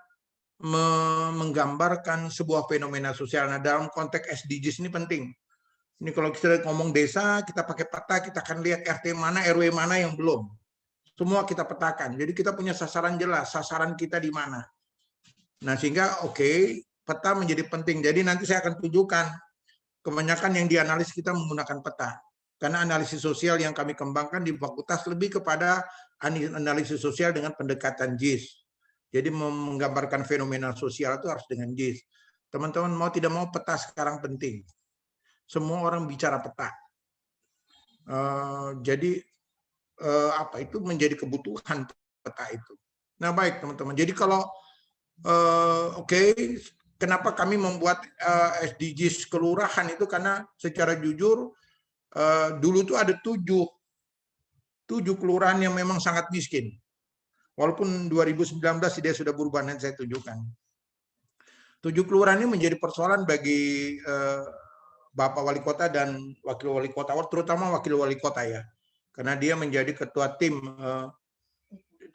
menggambarkan sebuah fenomena sosial. Nah, dalam konteks SDGs ini penting. Ini kalau kita ngomong desa, kita pakai peta, kita akan lihat RT mana, RW mana yang belum. Semua kita petakan. Jadi kita punya sasaran jelas, sasaran kita di mana. Nah, sehingga peta menjadi penting. Jadi nanti saya akan tunjukkan kebanyakan yang dianalisis kita menggunakan peta. Karena analisis sosial yang kami kembangkan di fakultas lebih kepada analisis sosial dengan pendekatan JIS. Jadi menggambarkan fenomena sosial itu harus dengan JIS. Teman-teman mau tidak mau peta sekarang penting. Semua orang bicara peta. Jadi itu menjadi kebutuhan peta itu. Nah, baik teman-teman. Jadi kalau kenapa kami membuat SDGs kelurahan itu karena secara jujur dulu tuh ada tujuh kelurahan yang memang sangat miskin. Walaupun 2019 dia sudah berubah, nanti saya tunjukkan. 7 kelurahan ini menjadi persoalan bagi Bapak Wali Kota dan Wakil Wali Kota, terutama Wakil Wali Kota ya. Karena dia menjadi ketua tim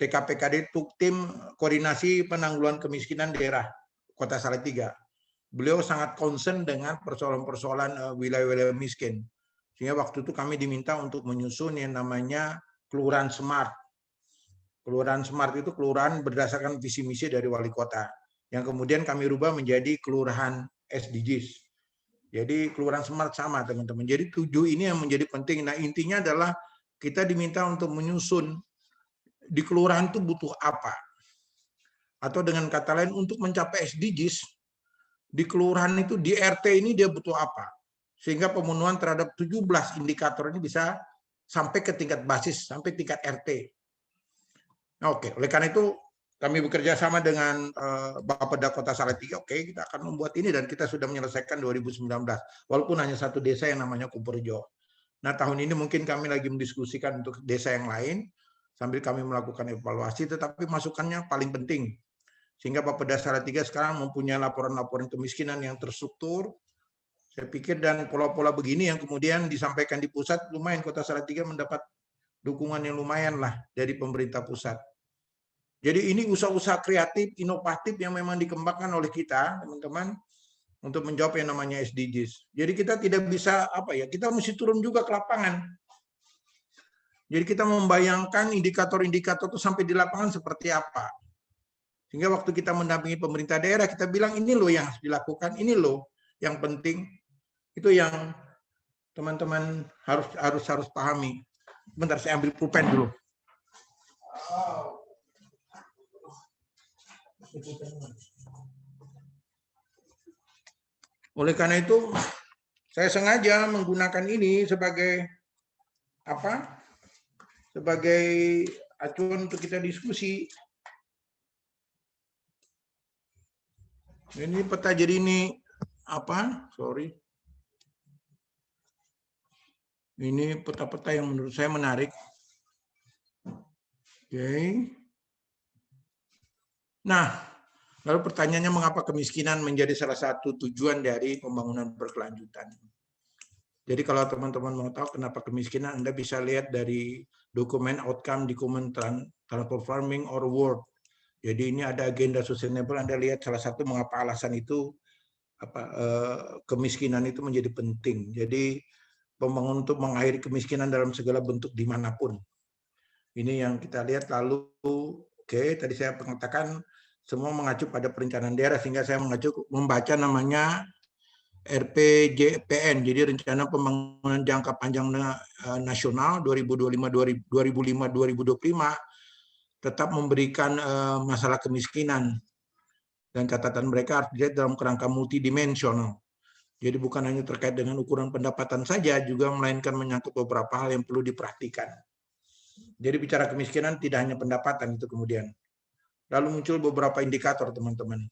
TKPKD, tim koordinasi penanggulangan kemiskinan daerah Kota Salatiga. Beliau sangat concern dengan persoalan-persoalan wilayah-wilayah miskin. Sehingga waktu itu kami diminta untuk menyusun yang namanya Kelurahan Smart. Kelurahan Smart itu kelurahan berdasarkan visi misi dari Wali Kota. Yang kemudian kami rubah menjadi Kelurahan SDGs. Jadi kelurahan smart sama teman-teman. Jadi 7 ini yang menjadi penting. Nah intinya adalah kita diminta untuk menyusun di kelurahan itu butuh apa. Atau dengan kata lain untuk mencapai SDGs, di kelurahan itu di RT ini dia butuh apa. Sehingga pemenuhan terhadap 17 indikator ini bisa sampai ke tingkat basis, sampai tingkat RT. Nah, oleh karena itu kami bekerja sama dengan Bapeda Kota Salatiga. Kita akan membuat ini dan kita sudah menyelesaikan 2019. Walaupun hanya satu desa yang namanya Kumpurjo. Nah, tahun ini mungkin kami lagi mendiskusikan untuk desa yang lain sambil kami melakukan evaluasi, tetapi masukannya paling penting. Sehingga Bapeda Salatiga sekarang mempunyai laporan-laporan kemiskinan yang terstruktur. Saya pikir dan pola-pola begini yang kemudian disampaikan di pusat, lumayan Kota Salatiga mendapat dukungan yang lumayan lah dari pemerintah pusat. Jadi ini usaha-usaha kreatif, inovatif yang memang dikembangkan oleh kita, teman-teman, untuk menjawab yang namanya SDGs. Jadi kita tidak bisa kita mesti turun juga ke lapangan. Jadi kita membayangkan indikator-indikator itu sampai di lapangan seperti apa. Sehingga waktu kita mendampingi pemerintah daerah, kita bilang ini loh yang harus dilakukan, ini loh yang penting. Itu yang teman-teman harus pahami. Bentar, saya ambil pulpen dulu. Oleh karena itu, saya sengaja menggunakan ini sebagai sebagai acuan untuk kita diskusi. Ini peta, jadi ini ini peta-peta yang menurut saya menarik. Nah, lalu pertanyaannya mengapa kemiskinan menjadi salah satu tujuan dari pembangunan berkelanjutan. Jadi kalau teman-teman mau tahu kenapa kemiskinan, Anda bisa lihat dari dokumen outcome di Transform Farming or World. Jadi ini ada agenda sustainable, Anda lihat salah satu mengapa alasan itu kemiskinan itu menjadi penting. Jadi pembangunan untuk mengakhiri kemiskinan dalam segala bentuk dimanapun. Ini yang kita lihat. Lalu Oke, tadi saya mengatakan semua mengacu pada perencanaan daerah, sehingga saya membaca namanya RPJPN, jadi Rencana Pembangunan Jangka Panjang Nasional 2005-2025, tetap memberikan masalah kemiskinan. Dan catatan mereka harus dilihat dalam kerangka multidimensional. Jadi bukan hanya terkait dengan ukuran pendapatan saja, juga melainkan menyangkut beberapa hal yang perlu diperhatikan. Jadi bicara kemiskinan tidak hanya pendapatan itu kemudian. Lalu muncul beberapa indikator, teman-teman.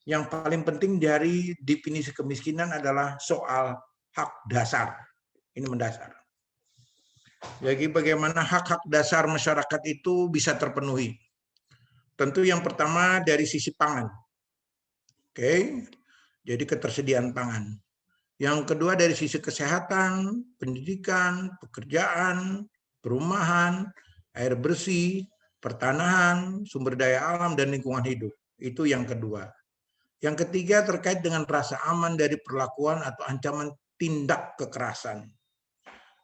Yang paling penting dari definisi kemiskinan adalah soal hak dasar. Ini mendasar. Jadi bagaimana hak-hak dasar masyarakat itu bisa terpenuhi? Tentu yang pertama dari sisi pangan. Oke. Jadi ketersediaan pangan. Yang kedua dari sisi kesehatan, pendidikan, pekerjaan, perumahan, air bersih, pertanahan, sumber daya alam, dan lingkungan hidup. Itu yang kedua. Yang ketiga terkait dengan rasa aman dari perlakuan atau ancaman tindak kekerasan.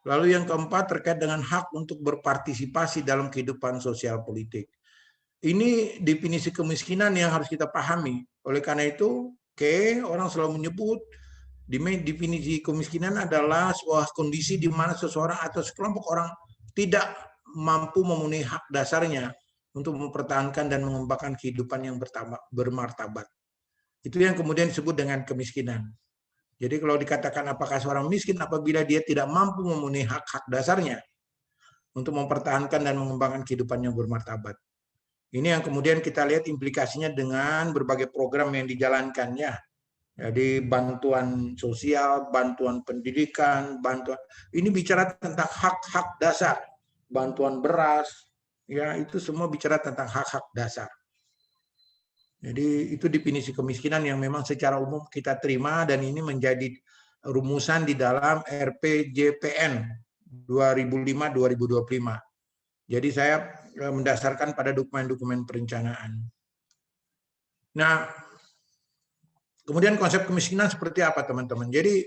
Lalu yang keempat terkait dengan hak untuk berpartisipasi dalam kehidupan sosial politik. Ini definisi kemiskinan yang harus kita pahami. Oleh karena itu, orang selalu menyebut definisi kemiskinan adalah sebuah kondisi di mana seseorang atau sekelompok orang tidak mampu memenuhi hak dasarnya untuk mempertahankan dan mengembangkan kehidupan yang bermartabat. Itu yang kemudian disebut dengan kemiskinan. Jadi kalau dikatakan apakah seorang miskin apabila dia tidak mampu memenuhi hak-hak dasarnya untuk mempertahankan dan mengembangkan kehidupan yang bermartabat. Ini yang kemudian kita lihat implikasinya dengan berbagai program yang dijalankannya. Jadi bantuan sosial, bantuan pendidikan, bantuan ini bicara tentang hak-hak dasar, bantuan beras, ya itu semua bicara tentang hak-hak dasar. Jadi itu definisi kemiskinan yang memang secara umum kita terima dan ini menjadi rumusan di dalam RPJPN 2005-2025. Jadi saya mendasarkan pada dokumen-dokumen perencanaan. Nah, kemudian konsep kemiskinan seperti apa teman-teman? Jadi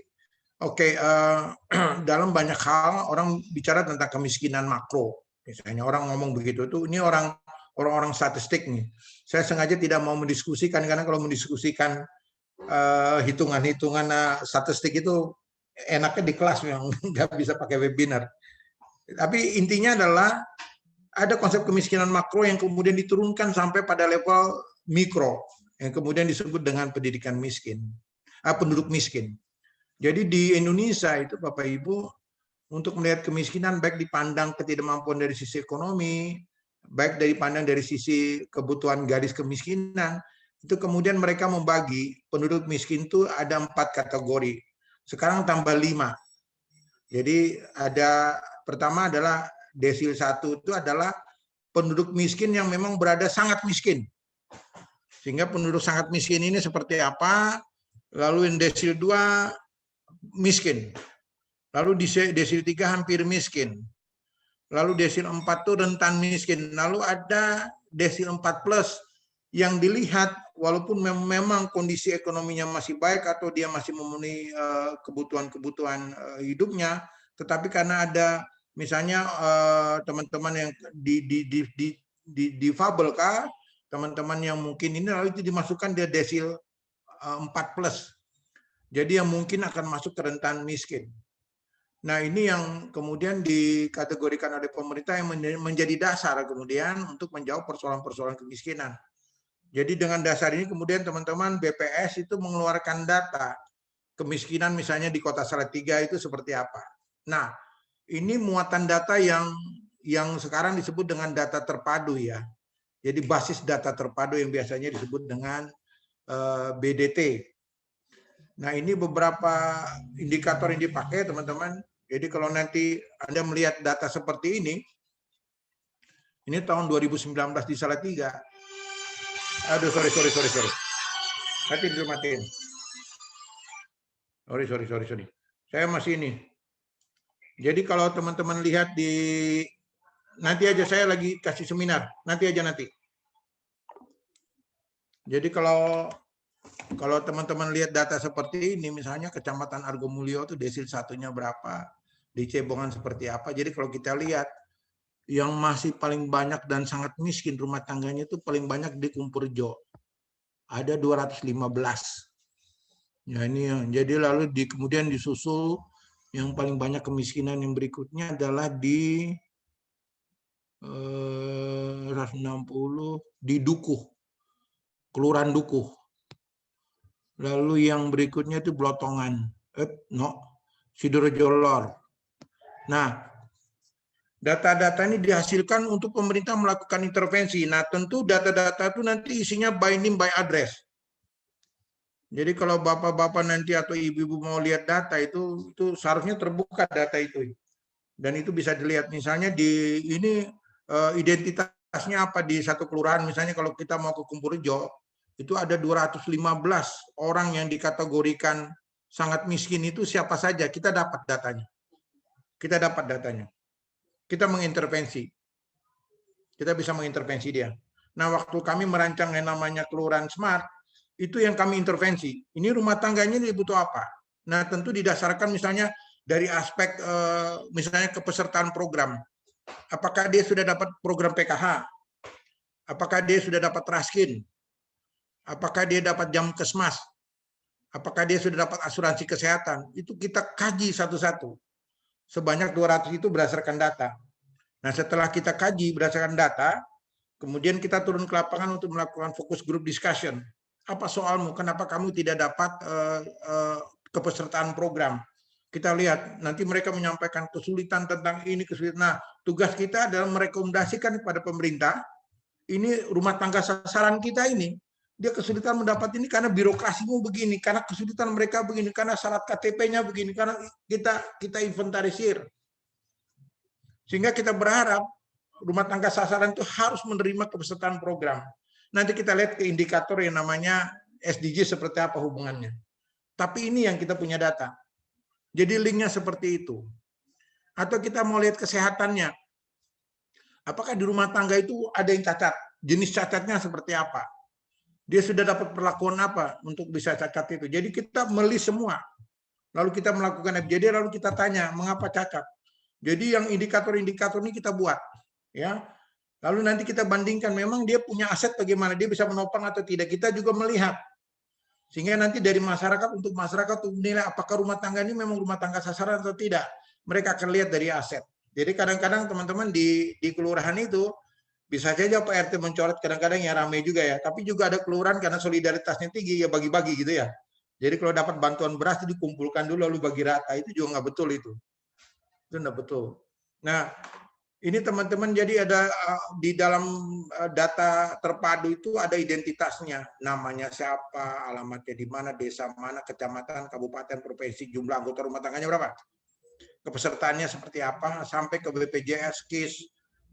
dalam banyak hal orang bicara tentang kemiskinan makro. Misalnya orang ngomong begitu tuh, ini orang-orang statistik nih. Saya sengaja tidak mau mendiskusikan karena kalau mendiskusikan hitungan-hitungan statistik itu enaknya di kelas, memang nggak bisa pakai webinar. Tapi intinya adalah ada konsep kemiskinan makro yang kemudian diturunkan sampai pada level mikro, yang kemudian disebut dengan pendidikan miskin, penduduk miskin. Jadi di Indonesia itu Bapak Ibu, untuk melihat kemiskinan baik dipandang ketidakmampuan dari sisi ekonomi, baik dipandang dari sisi kebutuhan garis kemiskinan, itu kemudian mereka membagi penduduk miskin itu ada 4 kategori. Sekarang tambah 5. Jadi ada pertama adalah desil 1 itu adalah penduduk miskin yang memang berada sangat miskin. Sehingga penduduk sangat miskin ini seperti apa? Lalu yang desil 2 miskin. Lalu desil 3 hampir miskin. Lalu desil 4 itu rentan miskin. Lalu ada desil 4 plus yang dilihat walaupun memang kondisi ekonominya masih baik atau dia masih memenuhi kebutuhan-kebutuhan hidupnya, tetapi karena ada misalnya teman-teman yang difabel kah, teman-teman yang mungkin ini lalu itu dimasukkan dia desil 4 plus. Jadi yang mungkin akan masuk ke rentan miskin. Nah ini yang kemudian dikategorikan oleh pemerintah yang menjadi dasar kemudian untuk menjawab persoalan-persoalan kemiskinan. Jadi dengan dasar ini kemudian teman-teman BPS itu mengeluarkan data kemiskinan misalnya di Kota Salatiga itu seperti apa. Nah ini muatan data yang sekarang disebut dengan data terpadu ya. Jadi basis data terpadu yang biasanya disebut dengan BDT. Nah ini beberapa indikator yang dipakai teman-teman. Jadi kalau nanti Anda melihat data seperti ini tahun 2019 di Salatiga. Aduh, sorry. Nanti dulu matiin. Sorry. Saya masih ini. Jadi kalau teman-teman lihat nanti aja saya lagi kasih seminar. Nanti. Jadi kalau teman-teman lihat data seperti ini, misalnya Kecamatan Argomulyo itu desil 1-nya berapa, di Cebongan seperti apa. Jadi kalau kita lihat yang masih paling banyak dan sangat miskin rumah tangganya itu paling banyak di Kumpurjo. Ada 215. Ya ini yang jadi lalu kemudian disusul yang paling banyak kemiskinan yang berikutnya adalah di 160 di Dukuh, Kelurahan Dukuh. Lalu yang berikutnya itu Blotongan, Sidoarjo Lor. Nah, data-data ini dihasilkan untuk pemerintah melakukan intervensi. Nah, tentu data-data itu nanti isinya by name, by address. Jadi kalau bapak-bapak nanti atau ibu-ibu mau lihat data itu seharusnya terbuka data itu. Dan itu bisa dilihat misalnya di ini identitasnya apa di satu kelurahan. Misalnya kalau kita mau ke Kumpurjo, itu ada 215 orang yang dikategorikan sangat miskin itu siapa saja. Kita dapat datanya. Kita mengintervensi. Kita bisa mengintervensi dia. Nah, waktu kami merancang yang namanya Kelurahan Smart, itu yang kami intervensi. Ini rumah tangganya ini butuh apa? Nah, tentu didasarkan misalnya dari aspek misalnya kepesertaan program. Apakah dia sudah dapat program PKH? Apakah dia sudah dapat Raskin? Apakah dia dapat jam kesmas? Apakah dia sudah dapat asuransi kesehatan? Itu kita kaji satu-satu. Sebanyak 200 itu berdasarkan data. Nah, setelah kita kaji berdasarkan data, kemudian kita turun ke lapangan untuk melakukan fokus group discussion. Apa soalmu? Kenapa kamu tidak dapat kepesertaan program? Kita lihat, nanti mereka menyampaikan kesulitan tentang ini, kesulitan. Nah, tugas kita adalah merekomendasikan kepada pemerintah, ini rumah tangga sasaran kita ini, dia kesulitan mendapat ini karena birokrasimu begini, karena kesulitan mereka begini, karena syarat KTP-nya begini, karena kita inventarisir. Sehingga kita berharap rumah tangga sasaran itu harus menerima kepesertaan program. Nanti kita lihat ke indikator yang namanya SDG seperti apa hubungannya. Tapi ini yang kita punya data. Jadi linknya seperti itu. Atau kita mau lihat kesehatannya. Apakah di rumah tangga itu ada yang cacat? Jenis cacatnya seperti apa? Dia sudah dapat perlakuan apa untuk bisa cacat itu? Jadi kita melis semua. Lalu kita melakukan FJD, lalu kita tanya, mengapa cacat? Jadi yang indikator-indikator ini kita buat. Ya. Lalu nanti kita bandingkan, memang dia punya aset bagaimana, dia bisa menopang atau tidak. Kita juga melihat. Sehingga nanti dari masyarakat, untuk masyarakat untuk menilai apakah rumah tangga ini memang rumah tangga sasaran atau tidak. Mereka akan lihat dari aset. Jadi kadang-kadang teman-teman di kelurahan itu, bisa saja Pak RT mencoret kadang-kadang ya ramai juga ya. Tapi juga ada kelurahan karena solidaritasnya tinggi ya bagi-bagi gitu ya. Jadi kalau dapat bantuan beras dikumpulkan dulu lalu bagi rata, itu juga nggak betul itu. Itu nggak betul. Nah, ini teman-teman jadi ada di dalam data terpadu itu ada identitasnya. Namanya siapa, alamatnya di mana, desa mana, kecamatan, kabupaten, provinsi, jumlah anggota rumah tangganya berapa. Kepesertaannya seperti apa, sampai ke BPJS, KIS,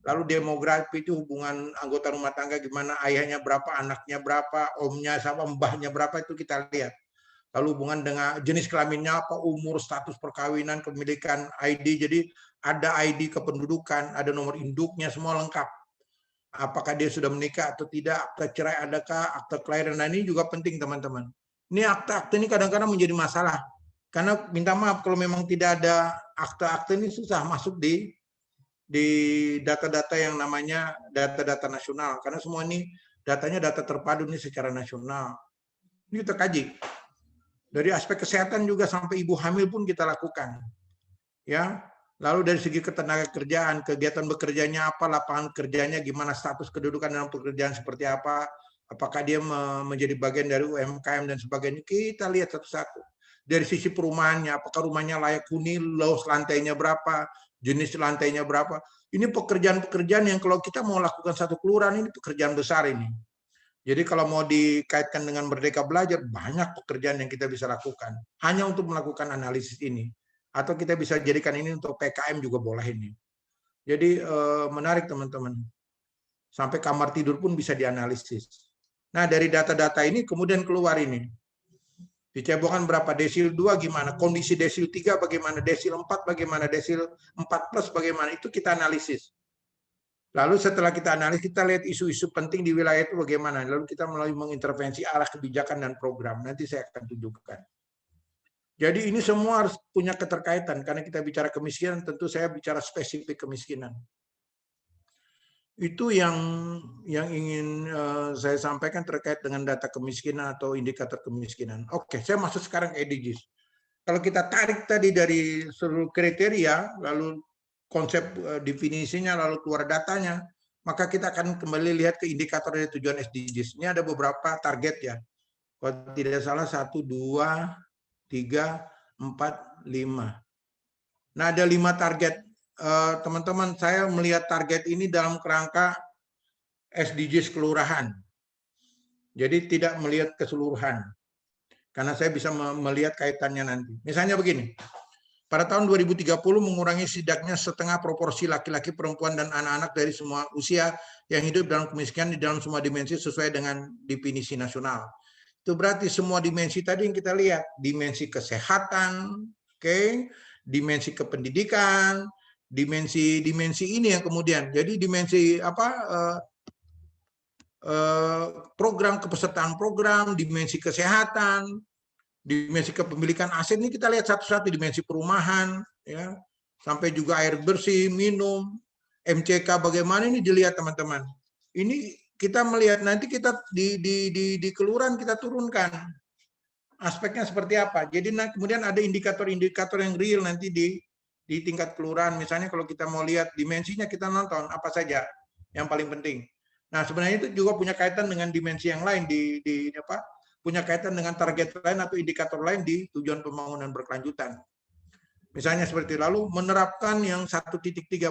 lalu demografi itu hubungan anggota rumah tangga gimana, ayahnya berapa, anaknya berapa, omnya sama, mbahnya berapa, itu kita lihat. Lalu hubungan dengan jenis kelaminnya apa, umur, status perkawinan, kepemilikan, ID, jadi ada ID kependudukan, ada nomor induknya, semua lengkap. Apakah dia sudah menikah atau tidak, akta cerai adakah, akta kelahiran, nah ini juga penting teman-teman. Ini akta-akta ini kadang-kadang menjadi masalah. Karena minta maaf kalau memang tidak ada akta-akta ini susah masuk di data-data yang namanya data-data nasional. Karena semua ini datanya data terpadu ini secara nasional. Ini kita kaji. Dari aspek kesehatan juga sampai ibu hamil pun kita lakukan. Ya. Lalu dari segi ketenaga kerjaan, kegiatan bekerjanya apa, lapangan kerjanya gimana, status kedudukan dalam pekerjaan seperti apa, apakah dia menjadi bagian dari UMKM dan sebagainya, kita lihat satu-satu. Dari sisi perumahannya, apakah rumahnya layak huni, luas lantainya berapa, jenis lantainya berapa. Ini pekerjaan-pekerjaan yang kalau kita mau lakukan satu kelurahan, ini pekerjaan besar ini. Jadi kalau mau dikaitkan dengan Merdeka Belajar, banyak pekerjaan yang kita bisa lakukan. Hanya untuk melakukan analisis ini. Atau kita bisa jadikan ini untuk PKM juga boleh ini. Jadi menarik teman-teman. Sampai kamar tidur pun bisa dianalisis. Nah dari data-data ini kemudian keluar ini. Dicebongan berapa, desil 2 gimana, kondisi desil 3 bagaimana, desil 4 bagaimana, desil 4+ bagaimana, itu kita analisis. Lalu setelah kita analisis, kita lihat isu-isu penting di wilayah itu bagaimana. Lalu kita melalui mengintervensi arah kebijakan dan program. Nanti saya akan tunjukkan. Jadi ini semua harus punya keterkaitan. Karena kita bicara kemiskinan, tentu saya bicara spesifik kemiskinan. Itu yang ingin saya sampaikan terkait dengan data kemiskinan atau indikator kemiskinan. Oke, saya masuk sekarang SDGs. Kalau kita tarik tadi dari seluruh kriteria, lalu konsep definisinya, lalu keluar datanya, maka kita akan kembali lihat ke indikator dari tujuan SDGs. Ini ada beberapa target ya. Kalau tidak salah 1, 2, 3, 4, 5. Nah, ada 5 target. Teman-teman, saya melihat target ini dalam kerangka SDGs kelurahan. Jadi tidak melihat keseluruhan. Karena saya bisa melihat kaitannya nanti. Misalnya begini, pada tahun 2030 mengurangi setidaknya setengah proporsi laki-laki, perempuan, dan anak-anak dari semua usia yang hidup dalam kemiskinan di dalam semua dimensi sesuai dengan definisi nasional. Itu berarti semua dimensi tadi yang kita lihat, dimensi kesehatan, dimensi kependidikan, dimensi ini yang kemudian. Jadi dimensi program kepesertaan program, dimensi kesehatan, dimensi kepemilikan aset ini kita lihat satu-satu, dimensi perumahan, ya, sampai juga air bersih, minum, MCK bagaimana ini dilihat teman-teman. Ini kita melihat nanti kita di kelurahan kita turunkan aspeknya seperti apa. Jadi kemudian ada indikator-indikator yang real nanti di tingkat kelurahan. Misalnya kalau kita mau lihat dimensinya kita nonton apa saja yang paling penting. Nah, sebenarnya itu juga punya kaitan dengan dimensi yang lain punya kaitan dengan target lain atau indikator lain di tujuan pembangunan berkelanjutan. Misalnya seperti lalu menerapkan yang 1.3,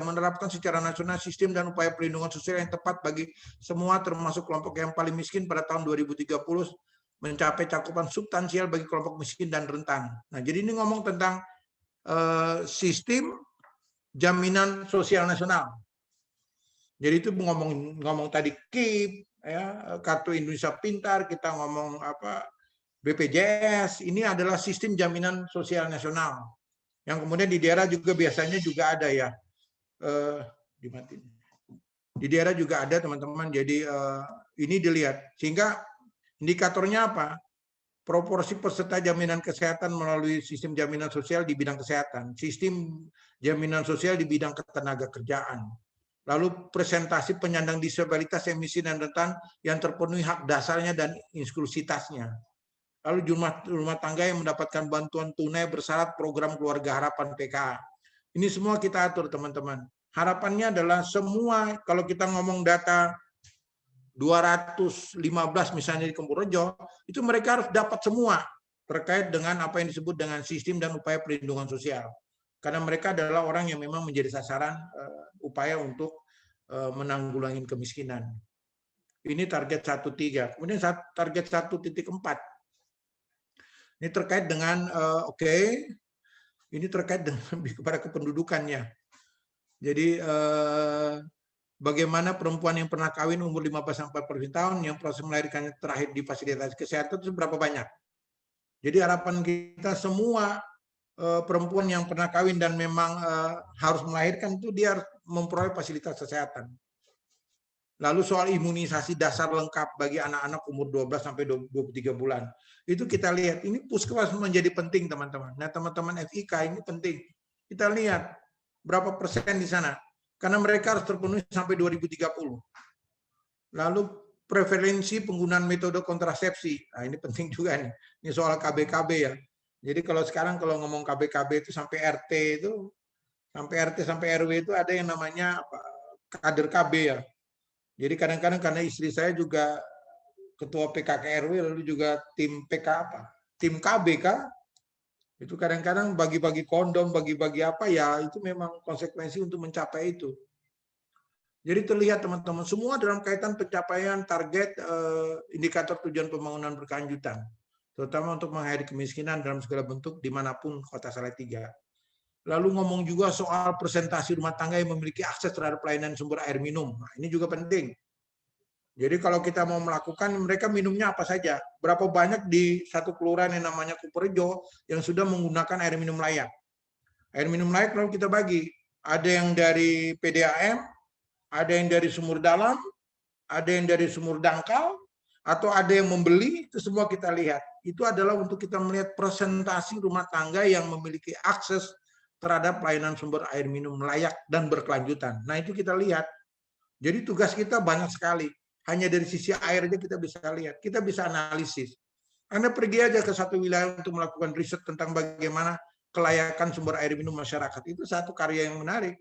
menerapkan secara nasional sistem dan upaya perlindungan sosial yang tepat bagi semua termasuk kelompok yang paling miskin pada tahun 2030 mencapai cakupan substansial bagi kelompok miskin dan rentan. Nah, jadi ini ngomong tentang sistem jaminan sosial nasional. Jadi itu ngomong tadi KIP, ya, Kartu Indonesia Pintar, kita ngomong BPJS, ini adalah sistem jaminan sosial nasional. Yang kemudian di daerah juga biasanya juga ada ya. Di daerah juga ada teman-teman. Jadi ini dilihat. Sehingga indikatornya apa? Proporsi peserta jaminan kesehatan melalui sistem jaminan sosial di bidang kesehatan, sistem jaminan sosial di bidang ketenagakerjaan. Lalu presentasi penyandang disabilitas yang miskin dan rentan yang terpenuhi hak dasarnya dan inklusitasnya. Lalu jumlah rumah tangga yang mendapatkan bantuan tunai bersyarat program keluarga harapan PKA. Ini semua kita atur teman-teman. Harapannya adalah semua, kalau kita ngomong data 215 misalnya di Kempurejo, itu mereka harus dapat semua terkait dengan apa yang disebut dengan sistem dan upaya perlindungan sosial. Karena mereka adalah orang yang memang menjadi sasaran upaya untuk menanggulangi kemiskinan. Ini target 1.3. Kemudian target 1.4. Ini terkait dengan ini terkait dengan lebih kepada kependudukannya. Jadi bagaimana perempuan yang pernah kawin umur 15-40 tahun yang proses melahirkannya terakhir di fasilitas kesehatan itu berapa banyak? Jadi harapan kita semua perempuan yang pernah kawin dan memang harus melahirkan itu dia harus memperoleh fasilitas kesehatan. Lalu soal imunisasi dasar lengkap bagi anak-anak umur 12 sampai 23 bulan. Itu kita lihat, ini puskesmas menjadi penting teman-teman. Nah, teman-teman FIK ini penting. Kita lihat berapa persen di sana. Karena mereka harus terpenuhi sampai 2030. Lalu prevalensi penggunaan metode kontrasepsi. Nah, ini penting juga nih. Ini soal KBKB ya. Jadi kalau sekarang kalau ngomong KBKB itu sampai RT itu, sampai RT sampai RW itu ada yang namanya kader KB ya. Jadi kadang-kadang karena istri saya juga ketua PKK RW lalu juga tim PK tim KBK, itu kadang-kadang bagi-bagi kondom, bagi-bagi apa ya, itu memang konsekuensi untuk mencapai itu. Jadi terlihat teman-teman semua dalam kaitan pencapaian target indikator tujuan pembangunan berkelanjutan, terutama untuk mengakhiri kemiskinan dalam segala bentuk dimanapun Kota Salatiga. Lalu ngomong juga soal presentasi rumah tangga yang memiliki akses terhadap pelayanan sumber air minum. Nah, ini juga penting. Jadi kalau kita mau melakukan, mereka minumnya apa saja. Berapa banyak di satu kelurahan yang namanya Kempurejo yang sudah menggunakan air minum layak. Air minum layak lalu kita bagi. Ada yang dari PDAM, ada yang dari sumur dalam, ada yang dari sumur dangkal, atau ada yang membeli, itu semua kita lihat. Itu adalah untuk kita melihat presentasi rumah tangga yang memiliki akses terhadap pelayanan sumber air minum layak dan berkelanjutan. Nah, itu kita lihat. Jadi tugas kita banyak sekali. Hanya dari sisi air aja kita bisa lihat, kita bisa analisis. Anda pergi aja ke satu wilayah untuk melakukan riset tentang bagaimana kelayakan sumber air minum masyarakat. Itu satu karya yang menarik.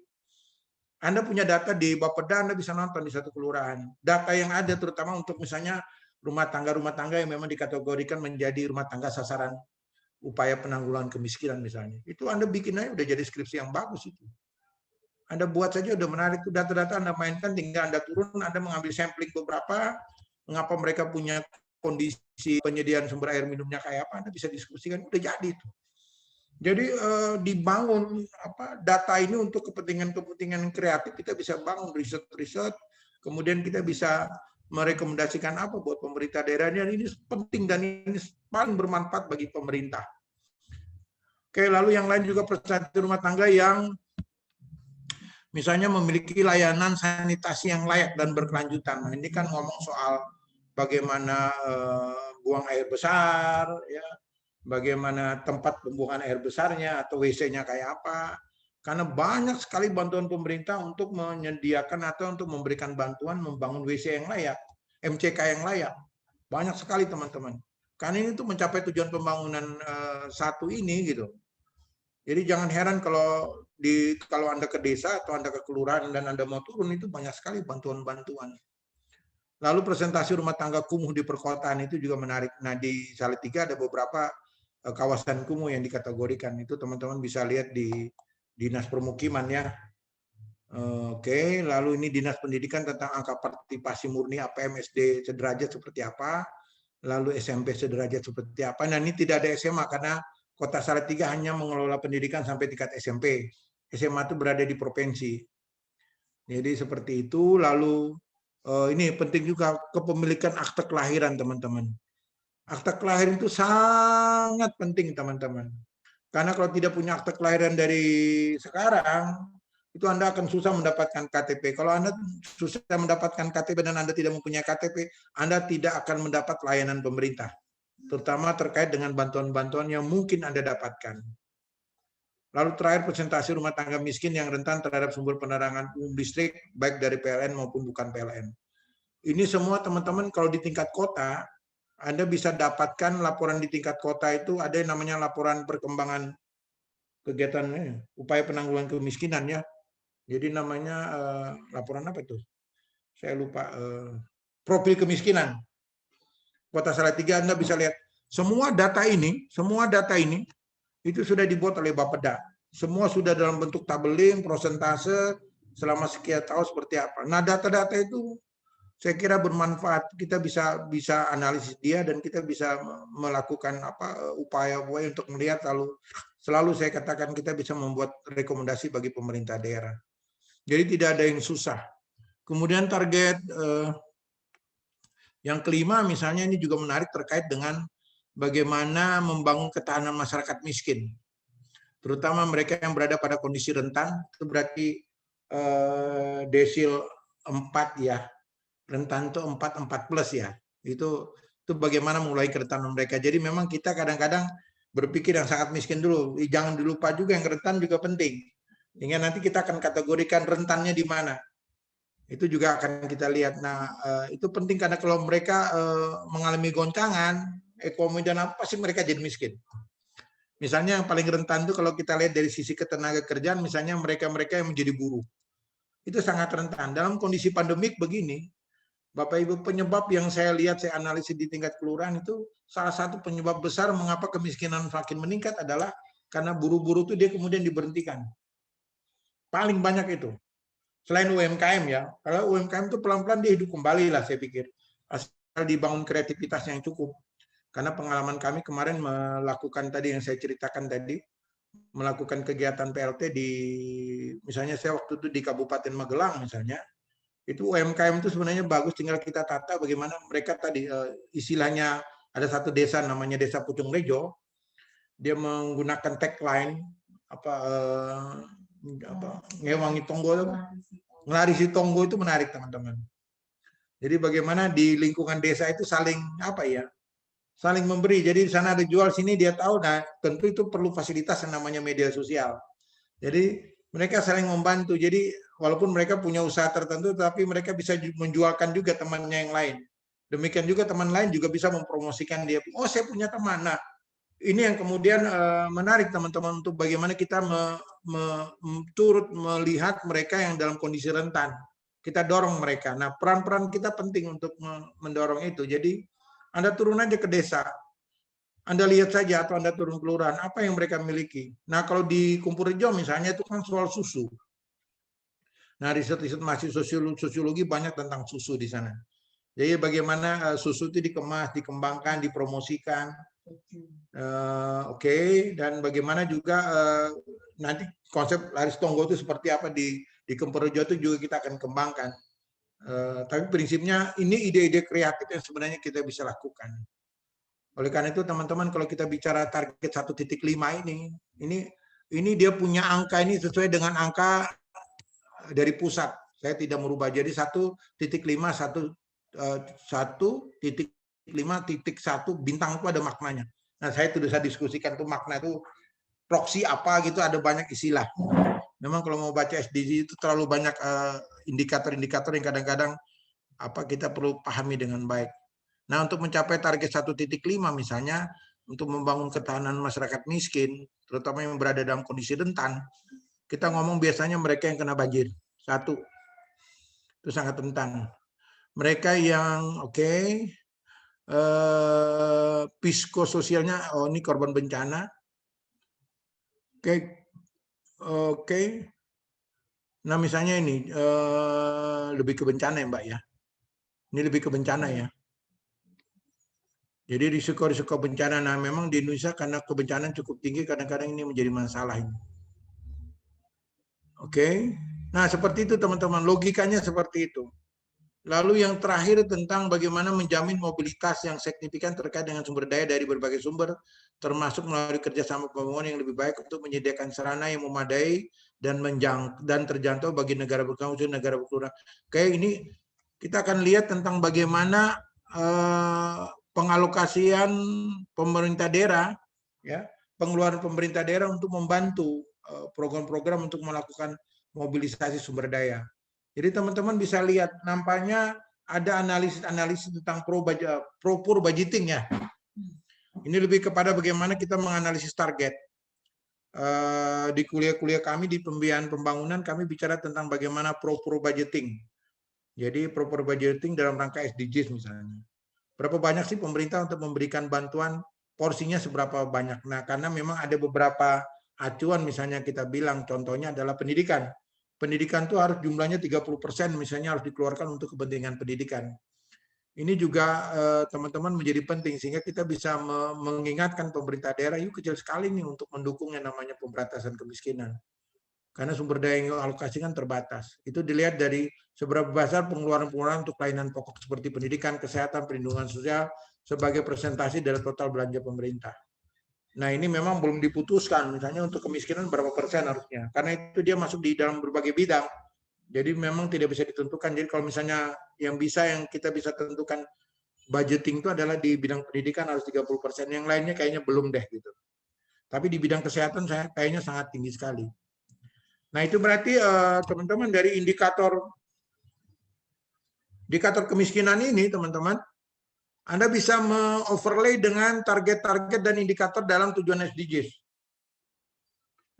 Anda punya data di Bapeda, Anda bisa nonton di satu kelurahan. Data yang ada terutama untuk misalnya rumah tangga yang memang dikategorikan menjadi rumah tangga sasaran upaya penanggulangan kemiskinan misalnya. Itu Anda bikin aja udah jadi skripsi yang bagus itu. Anda buat saja udah menarik itu data-data Anda mainkan, tinggal Anda turun, Anda mengambil sampling beberapa, mengapa mereka punya kondisi penyediaan sumber air minumnya kayak apa, Anda bisa diskusikan, udah jadi itu. Jadi dibangun data ini untuk kepentingan kreatif, kita bisa bangun riset-riset, kemudian kita bisa merekomendasikan apa buat pemerintah daerahnya. Ini penting dan ini paling bermanfaat bagi pemerintah. Oke, lalu yang lain juga persatuan rumah tangga yang misalnya memiliki layanan sanitasi yang layak dan berkelanjutan. Nah, ini kan ngomong soal bagaimana buang air besar, ya, bagaimana tempat pembuangan air besarnya atau WC-nya kayak apa. Karena banyak sekali bantuan pemerintah untuk menyediakan atau untuk memberikan bantuan membangun WC yang layak, MCK yang layak. Banyak sekali teman-teman. Karena ini tuh mencapai tujuan pembangunan satu ini gitu. Jadi jangan heran kalau Anda ke desa atau Anda ke kelurahan dan Anda mau turun itu banyak sekali bantuan-bantuan. Lalu presentasi rumah tangga kumuh di perkotaan itu juga menarik. Nah, di Salatiga ada beberapa kawasan kumuh yang dikategorikan. Itu teman-teman bisa lihat di Dinas Permukiman ya. Oke, lalu ini Dinas Pendidikan tentang angka partisipasi murni APM SD sederajat seperti apa, lalu SMP sederajat seperti apa. Nah, ini tidak ada SMA karena Kota Salatiga hanya mengelola pendidikan sampai tingkat SMP. SMA itu berada di provinsi. Jadi seperti itu. Lalu ini penting juga kepemilikan akte kelahiran teman-teman. Akte kelahiran itu sangat penting teman-teman. Karena kalau tidak punya akte kelahiran dari sekarang, itu Anda akan susah mendapatkan KTP. Kalau Anda susah mendapatkan KTP dan Anda tidak mempunyai KTP, Anda tidak akan mendapat layanan pemerintah. Terutama terkait dengan bantuan-bantuan yang mungkin Anda dapatkan. Lalu terakhir presentasi rumah tangga miskin yang rentan terhadap sumber penerangan umum listrik, baik dari PLN maupun bukan PLN. Ini semua teman-teman kalau di tingkat kota, Anda bisa dapatkan laporan di tingkat kota itu ada yang namanya laporan perkembangan kegiatan upaya penanggulangan kemiskinan ya. Jadi namanya laporan apa itu? Saya lupa. Profil kemiskinan. Kota Salatiga Anda bisa lihat semua data ini itu sudah dibuat oleh Bapeda. Semua sudah dalam bentuk tabeling, prosentase selama sekian tahun seperti apa. Nah, data-data itu saya kira bermanfaat. Kita bisa analisis dia dan kita bisa melakukan upaya-upaya untuk melihat, lalu selalu saya katakan kita bisa membuat rekomendasi bagi pemerintah daerah. Jadi tidak ada yang susah. Kemudian target yang kelima misalnya ini juga menarik terkait dengan bagaimana membangun ketahanan masyarakat miskin. Terutama mereka yang berada pada kondisi rentan, itu berarti desil 4 ya. Rentan itu 4 plus ya. Itu bagaimana mulai kerentanan mereka. Jadi memang kita kadang-kadang berpikir yang sangat miskin dulu. Jangan dilupa juga yang rentan juga penting. Sehingga nanti kita akan kategorikan rentannya di mana. Itu juga akan kita lihat. Nah, itu penting karena kalau mereka mengalami goncangan ekonomi dan apa, pasti mereka jadi miskin. Misalnya yang paling rentan itu kalau kita lihat dari sisi ketenaga kerjaan, misalnya mereka-mereka yang menjadi buruh. Itu sangat rentan. Dalam kondisi pandemik begini, Bapak Ibu, penyebab yang saya lihat, saya analisis di tingkat kelurahan itu, salah satu penyebab besar mengapa kemiskinan makin meningkat adalah karena buruh-buruh itu dia kemudian diberhentikan. Paling banyak itu. Selain UMKM ya, kalau UMKM itu pelan-pelan dia hidup kembali lah saya pikir. Asal dibangun kreativitas yang cukup. Karena pengalaman kami kemarin melakukan tadi yang saya ceritakan tadi, melakukan kegiatan PLT di, misalnya saya waktu itu di Kabupaten Magelang misalnya, itu UMKM itu sebenarnya bagus, tinggal kita tata bagaimana mereka tadi, istilahnya ada satu desa namanya Desa Pucung Rejo, dia menggunakan tagline, ngewangi tonggo, ngelarisi tonggo itu menarik teman-teman. Jadi bagaimana di lingkungan desa itu saling saling memberi. Jadi di sana ada jual, sini dia tahu. Nah tentu itu perlu fasilitas yang namanya media sosial. Jadi Mereka saling membantu. Jadi walaupun mereka punya usaha tertentu, tapi mereka bisa menjualkan juga temannya yang lain. Demikian juga teman lain juga bisa mempromosikan dia. Oh, saya punya teman. Nah, ini yang kemudian menarik teman-teman untuk bagaimana kita turut melihat mereka yang dalam kondisi rentan. Kita dorong mereka. Nah, peran-peran kita penting untuk mendorong itu. Jadi Anda turun aja ke desa. Anda lihat saja atau Anda turun kelurahan, apa yang mereka miliki. Nah, kalau di Kumpurjo misalnya itu kan soal susu. Nah, riset-riset masih sosiologi banyak tentang susu di sana. Jadi bagaimana susu itu dikemas, dikembangkan, dipromosikan. Oke. Dan bagaimana juga nanti konsep laris tonggo itu seperti apa di Kumpurjo itu juga kita akan kembangkan. Tapi prinsipnya ini ide-ide kreatif yang sebenarnya kita bisa lakukan. Oleh karena itu teman-teman kalau kita bicara target 1.5 ini dia punya angka ini sesuai dengan angka dari pusat. Saya tidak merubah. Jadi 1.5 bintang itu ada maknanya. Nah, saya sudah diskusikan tuh makna itu proksi apa gitu, ada banyak istilah. Memang kalau mau baca SDG itu terlalu banyak indikator-indikator yang kadang-kadang kita perlu pahami dengan baik. Nah, untuk mencapai target 1.5 misalnya, untuk membangun ketahanan masyarakat miskin, terutama yang berada dalam kondisi rentan, kita ngomong biasanya mereka yang kena banjir. Satu, itu sangat rentan. Mereka yang psikososialnya, ini korban bencana. Oke. Nah, misalnya ini lebih ke bencana ya, Mbak ya. Ini lebih ke bencana ya. Jadi risiko-risiko bencana, nah memang di Indonesia karena kebencanaan cukup tinggi, kadang-kadang ini menjadi masalah. Oke. Nah, seperti itu teman-teman, logikanya seperti itu. Lalu yang terakhir tentang bagaimana menjamin mobilitas yang signifikan terkait dengan sumber daya dari berbagai sumber, termasuk melalui kerjasama pembangunan yang lebih baik untuk menyediakan sarana yang memadai dan terjangkau bagi negara berkembang, negara berkembang. Oke, ini kita akan lihat tentang bagaimana pengalokasian pemerintah daerah, ya, pengeluaran pemerintah daerah untuk membantu program-program untuk melakukan mobilisasi sumber daya. Jadi teman-teman bisa lihat, nampaknya ada analisis tentang pro-pur budgeting ya. Ini lebih kepada bagaimana kita menganalisis target. Di kuliah-kuliah kami di pembiayaan pembangunan kami bicara tentang bagaimana pro-pur budgeting. Jadi pro-pur budgeting dalam rangka SDGs misalnya. Berapa banyak sih pemerintah untuk memberikan bantuan, porsinya seberapa banyak. Nah, karena memang ada beberapa acuan, misalnya kita bilang contohnya adalah pendidikan. Pendidikan itu harus jumlahnya 30% misalnya harus dikeluarkan untuk kepentingan pendidikan. Ini juga teman-teman menjadi penting sehingga kita bisa mengingatkan pemerintah daerah, yuk kecil sekali nih untuk mendukung yang namanya pemberantasan kemiskinan. Karena sumber daya yang alokasikan terbatas. Itu dilihat dari seberapa besar pengeluaran-pengeluaran untuk pelayanan pokok seperti pendidikan, kesehatan, perlindungan sosial sebagai presentasi dari total belanja pemerintah. Nah, ini memang belum diputuskan, misalnya untuk kemiskinan berapa persen harusnya. Karena itu dia masuk di dalam berbagai bidang. Jadi memang tidak bisa ditentukan. Jadi kalau misalnya yang kita bisa tentukan budgeting itu adalah di bidang pendidikan harus 30%, yang lainnya kayaknya belum deh gitu. Tapi di bidang kesehatan saya kayaknya sangat tinggi sekali. Nah, itu berarti teman-teman dari indikator kemiskinan ini, teman-teman, Anda bisa me-overlay dengan target-target dan indikator dalam tujuan SDGs.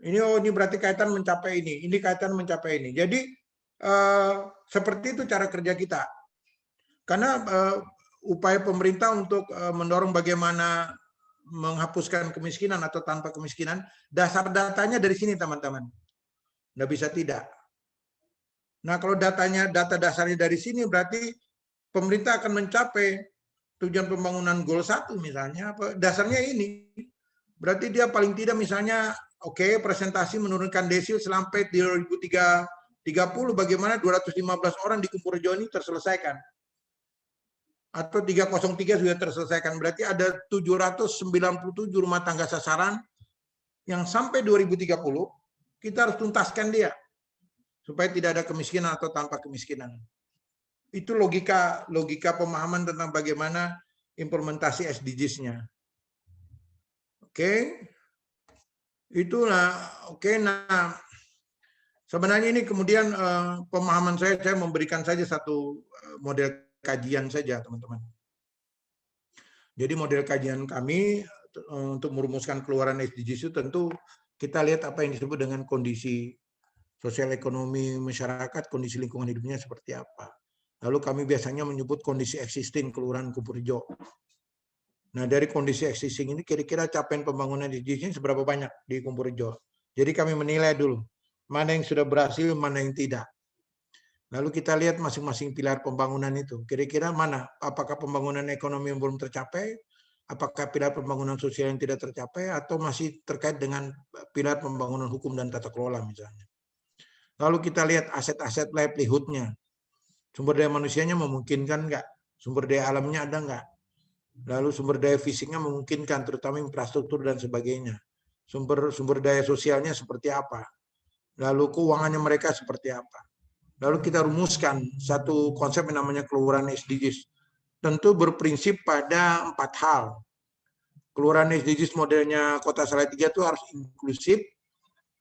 Ini berarti kaitan mencapai ini kaitan mencapai ini. Jadi seperti itu cara kerja kita. Karena upaya pemerintah untuk mendorong bagaimana menghapuskan kemiskinan atau tanpa kemiskinan, dasar datanya dari sini, teman-teman. Nggak bisa tidak. Nah, kalau data dasarnya dari sini, berarti pemerintah akan mencapai tujuan pembangunan goal 1 misalnya, dasarnya ini. Berarti dia paling tidak misalnya, presentasi menurunkan desil sampai 2030, bagaimana 215 orang di Kumpurjo ini terselesaikan. Atau 303 sudah terselesaikan. Berarti ada 797 rumah tangga sasaran yang sampai 2030, kita harus tuntaskan dia. Supaya tidak ada kemiskinan atau tanpa kemiskinan. Itu logika pemahaman tentang bagaimana implementasi SDGs-nya. Itulah. Nah, Sebenarnya ini kemudian pemahaman saya memberikan saja satu model kajian saja, teman-teman. Jadi model kajian kami untuk merumuskan keluaran SDGs itu tentu kita lihat apa yang disebut dengan kondisi sosial ekonomi masyarakat, kondisi lingkungan hidupnya seperti apa. Lalu kami biasanya menyebut kondisi existing Kelurahan Kumpurjo. Nah, dari kondisi existing ini kira-kira capaian pembangunan SDGs seberapa banyak di Kumpurjo. Jadi kami menilai dulu mana yang sudah berhasil, mana yang tidak. Lalu kita lihat masing-masing pilar pembangunan itu. Kira-kira mana? Apakah pembangunan ekonomi yang belum tercapai? Apakah pilar pembangunan sosial yang tidak tercapai? Atau masih terkait dengan pilar pembangunan hukum dan tata kelola misalnya. Lalu kita lihat aset-aset livelihood-nya. Sumber daya manusianya memungkinkan nggak? Sumber daya alamnya ada nggak? Lalu sumber daya fisiknya memungkinkan, terutama infrastruktur dan sebagainya. Sumber daya sosialnya seperti apa? Lalu keuangannya mereka seperti apa? Lalu kita rumuskan satu konsep yang namanya kelurahan SDGs. Tentu berprinsip pada 4 hal. Kelurahan SDGs modelnya Kota Salatiga itu harus inklusif,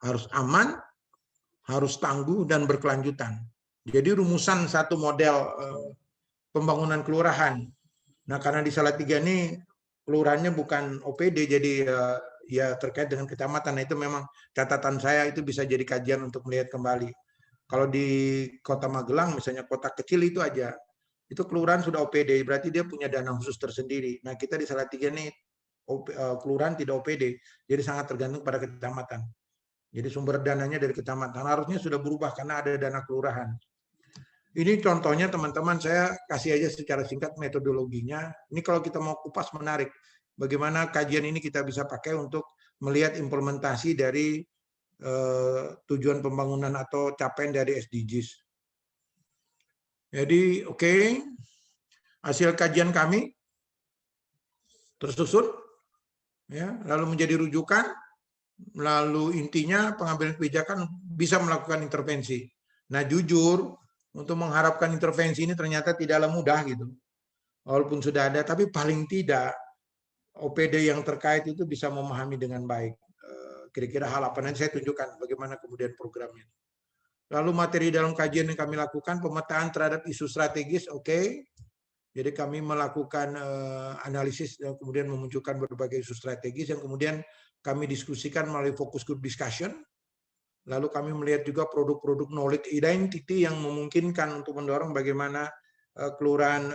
harus aman, harus tangguh, dan berkelanjutan. Jadi rumusan satu model pembangunan kelurahan. Nah, karena di Salatiga ini kelurahannya bukan OPD, jadi ya terkait dengan kecamatan. Nah, itu memang catatan saya itu bisa jadi kajian untuk melihat kembali. Kalau di Kota Magelang, misalnya kota kecil itu aja, itu kelurahan sudah OPD, berarti dia punya dana khusus tersendiri. Nah, kita di Salatiga ini kelurahan tidak OPD, jadi sangat tergantung pada kecamatan. Jadi sumber dananya dari kecamatan, harusnya sudah berubah karena ada dana kelurahan. Ini contohnya teman-teman, saya kasih aja secara singkat metodologinya. Ini kalau kita mau kupas menarik, bagaimana kajian ini kita bisa pakai untuk melihat implementasi dari tujuan pembangunan atau capaian dari SDGs. Jadi oke, hasil kajian kami tersusun, ya, lalu menjadi rujukan, lalu intinya pengambilan kebijakan bisa melakukan intervensi. Nah, jujur untuk mengharapkan intervensi ini ternyata tidaklah mudah gitu. Walaupun sudah ada, tapi paling tidak OPD yang terkait itu bisa memahami dengan baik. Kira-kira hal apa, nanti saya tunjukkan bagaimana kemudian programnya. Lalu materi dalam kajian yang kami lakukan, pemetaan terhadap isu strategis, oke. Jadi kami melakukan analisis dan kemudian memunculkan berbagai isu strategis yang kemudian kami diskusikan melalui focus group discussion. Lalu kami melihat juga produk-produk knowledge identity yang memungkinkan untuk mendorong bagaimana kelurahan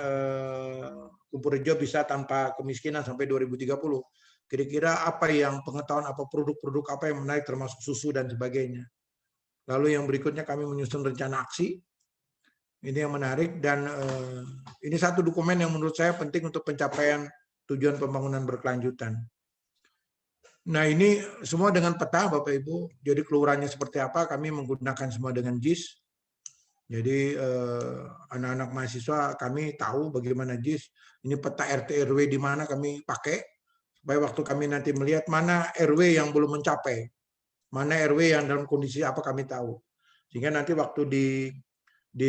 Kumpurjo bisa tanpa kemiskinan sampai 2030. Kira-kira apa yang pengetahuan, apa produk-produk apa yang menarik termasuk susu dan sebagainya. Lalu yang berikutnya kami menyusun rencana aksi. Ini yang menarik dan ini satu dokumen yang menurut saya penting untuk pencapaian tujuan pembangunan berkelanjutan. Nah, ini semua dengan peta Bapak Ibu. Jadi kelurahannya seperti apa, kami menggunakan semua dengan JIS. Jadi anak-anak mahasiswa kami tahu bagaimana JIS. Ini peta RT RW di mana kami pakai supaya waktu kami nanti melihat mana RW yang belum mencapai, mana RW yang dalam kondisi apa kami tahu. Sehingga nanti waktu di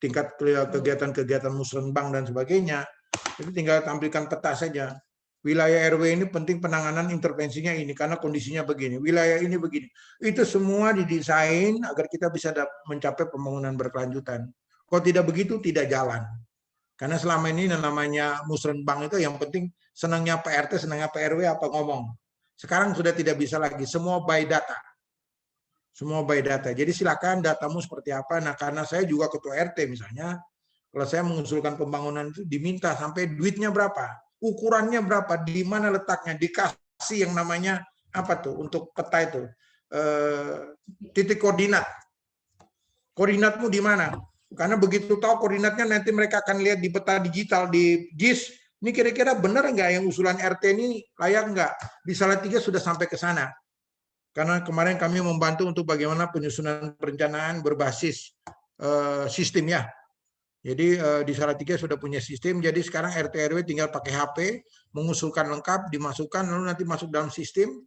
tingkat kegiatan-kegiatan musrenbang dan sebagainya, itu tinggal tampilkan peta saja. Wilayah RW ini penting penanganan intervensinya ini karena kondisinya begini. Wilayah ini begini. Itu semua didesain agar kita bisa mencapai pembangunan berkelanjutan. Kalau tidak begitu tidak jalan. Karena selama ini namanya musrenbang itu yang penting senangnya PRT, senangnya PRW apa ngomong. Sekarang sudah tidak bisa lagi, semua by data. Semua by data. Jadi silakan datamu seperti apa. Nah, karena saya juga ketua RT misalnya, kalau saya mengusulkan pembangunan itu diminta sampai duitnya berapa, ukurannya berapa, di mana letaknya, dikasih yang namanya apa tuh untuk peta itu titik koordinat. Koordinatmu di mana? Karena begitu tahu koordinatnya nanti mereka akan lihat di peta digital di JIS. Ini kira-kira benar nggak yang usulan RT ini layak nggak? Di Salatiga sudah sampai ke sana. Karena kemarin kami membantu untuk bagaimana penyusunan perencanaan berbasis sistem ya. Jadi di Salatiga sudah punya sistem, jadi sekarang RT RW tinggal pakai HP, mengusulkan lengkap, dimasukkan, lalu nanti masuk dalam sistem,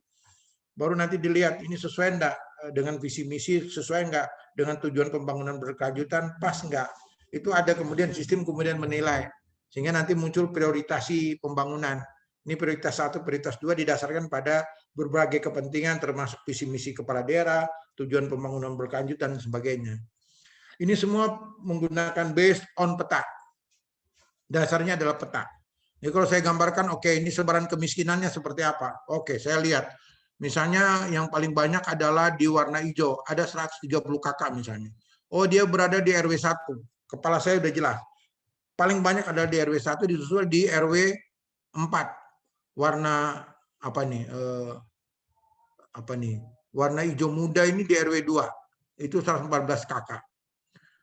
baru nanti dilihat ini sesuai enggak dengan visi misi, sesuai enggak dengan tujuan pembangunan berkelanjutan, pas enggak. Itu ada kemudian sistem kemudian menilai, sehingga nanti muncul prioritasi pembangunan. Ini prioritas 1, prioritas 2 didasarkan pada berbagai kepentingan termasuk visi misi kepala daerah, tujuan pembangunan berkelanjutan dan sebagainya. Ini semua menggunakan based on peta. Dasarnya adalah peta. Jadi kalau saya gambarkan, oke, ini sebaran kemiskinannya seperti apa? Oke, saya lihat. Misalnya yang paling banyak adalah di warna hijau, ada 130 kakak misalnya. Oh, dia berada di RW 1. Kepala saya udah jelas. Paling banyak adalah di RW 1, disusul di RW 4. Warna apa nih? Warna hijau muda ini di RW 2. Itu 114 kakak.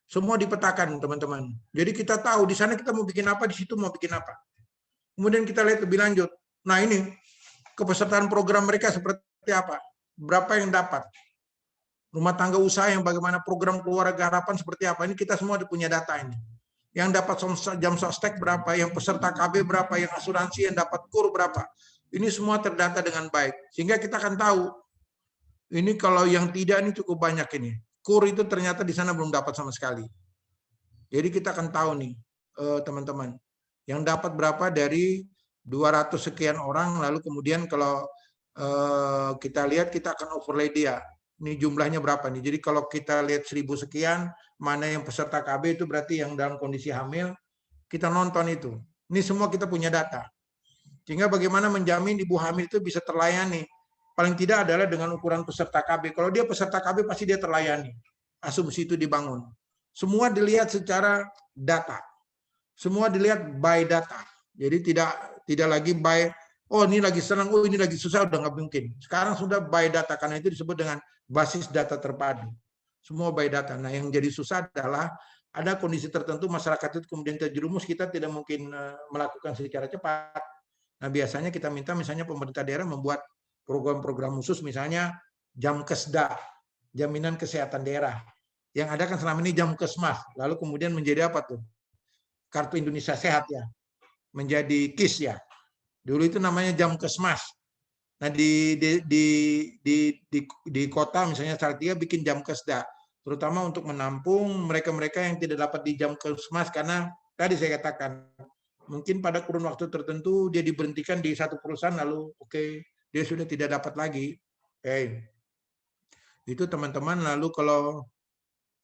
Semua dipetakan, teman-teman. Jadi kita tahu di sana kita mau bikin apa, di situ mau bikin apa. Kemudian kita lihat lebih lanjut. Nah, ini kepesertaan program mereka seperti apa? Berapa yang dapat? Rumah tangga usaha yang bagaimana, program keluarga harapan seperti apa? Ini kita semua punya data ini. Yang dapat jam sostek berapa, yang peserta KB berapa, yang asuransi yang dapat kur berapa. Ini semua terdata dengan baik. Sehingga kita akan tahu, ini kalau yang tidak ini cukup banyak ini. Kur itu ternyata di sana belum dapat sama sekali. Jadi kita akan tahu nih, teman-teman, yang dapat berapa dari 200 sekian orang, lalu kemudian kalau kita lihat, kita akan overlay dia. Ini jumlahnya berapa nih? Jadi kalau kita lihat 1000 sekian, mana yang peserta KB itu berarti yang dalam kondisi hamil, kita nonton itu. Ini semua kita punya data. Sehingga bagaimana menjamin ibu hamil itu bisa terlayani. Paling tidak adalah dengan ukuran peserta KB. Kalau dia peserta KB pasti dia terlayani. Asumsi itu dibangun. Semua dilihat secara data. Semua dilihat by data. Jadi tidak lagi by, oh ini lagi senang, oh ini lagi susah, udah nggak mungkin. Sekarang sudah by data, karena itu disebut dengan basis data terpadu. Semua by data. Nah, yang jadi susah adalah ada kondisi tertentu masyarakat itu kemudian terjerumus, kita tidak mungkin melakukan secara cepat. Nah, biasanya kita minta misalnya pemerintah daerah membuat program-program khusus, misalnya Jamkesda, jaminan kesehatan daerah. Yang ada kan selama ini Jamkesmas, lalu kemudian menjadi apa tuh? Kartu Indonesia Sehat ya, menjadi KIS ya. Dulu itu namanya Jamkesmas. Nah di kota misalnya Salatiga bikin Jamkesda, terutama untuk menampung mereka-mereka yang tidak dapat di Jamkesmas, karena tadi saya katakan mungkin pada kurun waktu tertentu dia diberhentikan di satu perusahaan, lalu dia sudah tidak dapat lagi. Itu teman-teman. Lalu kalau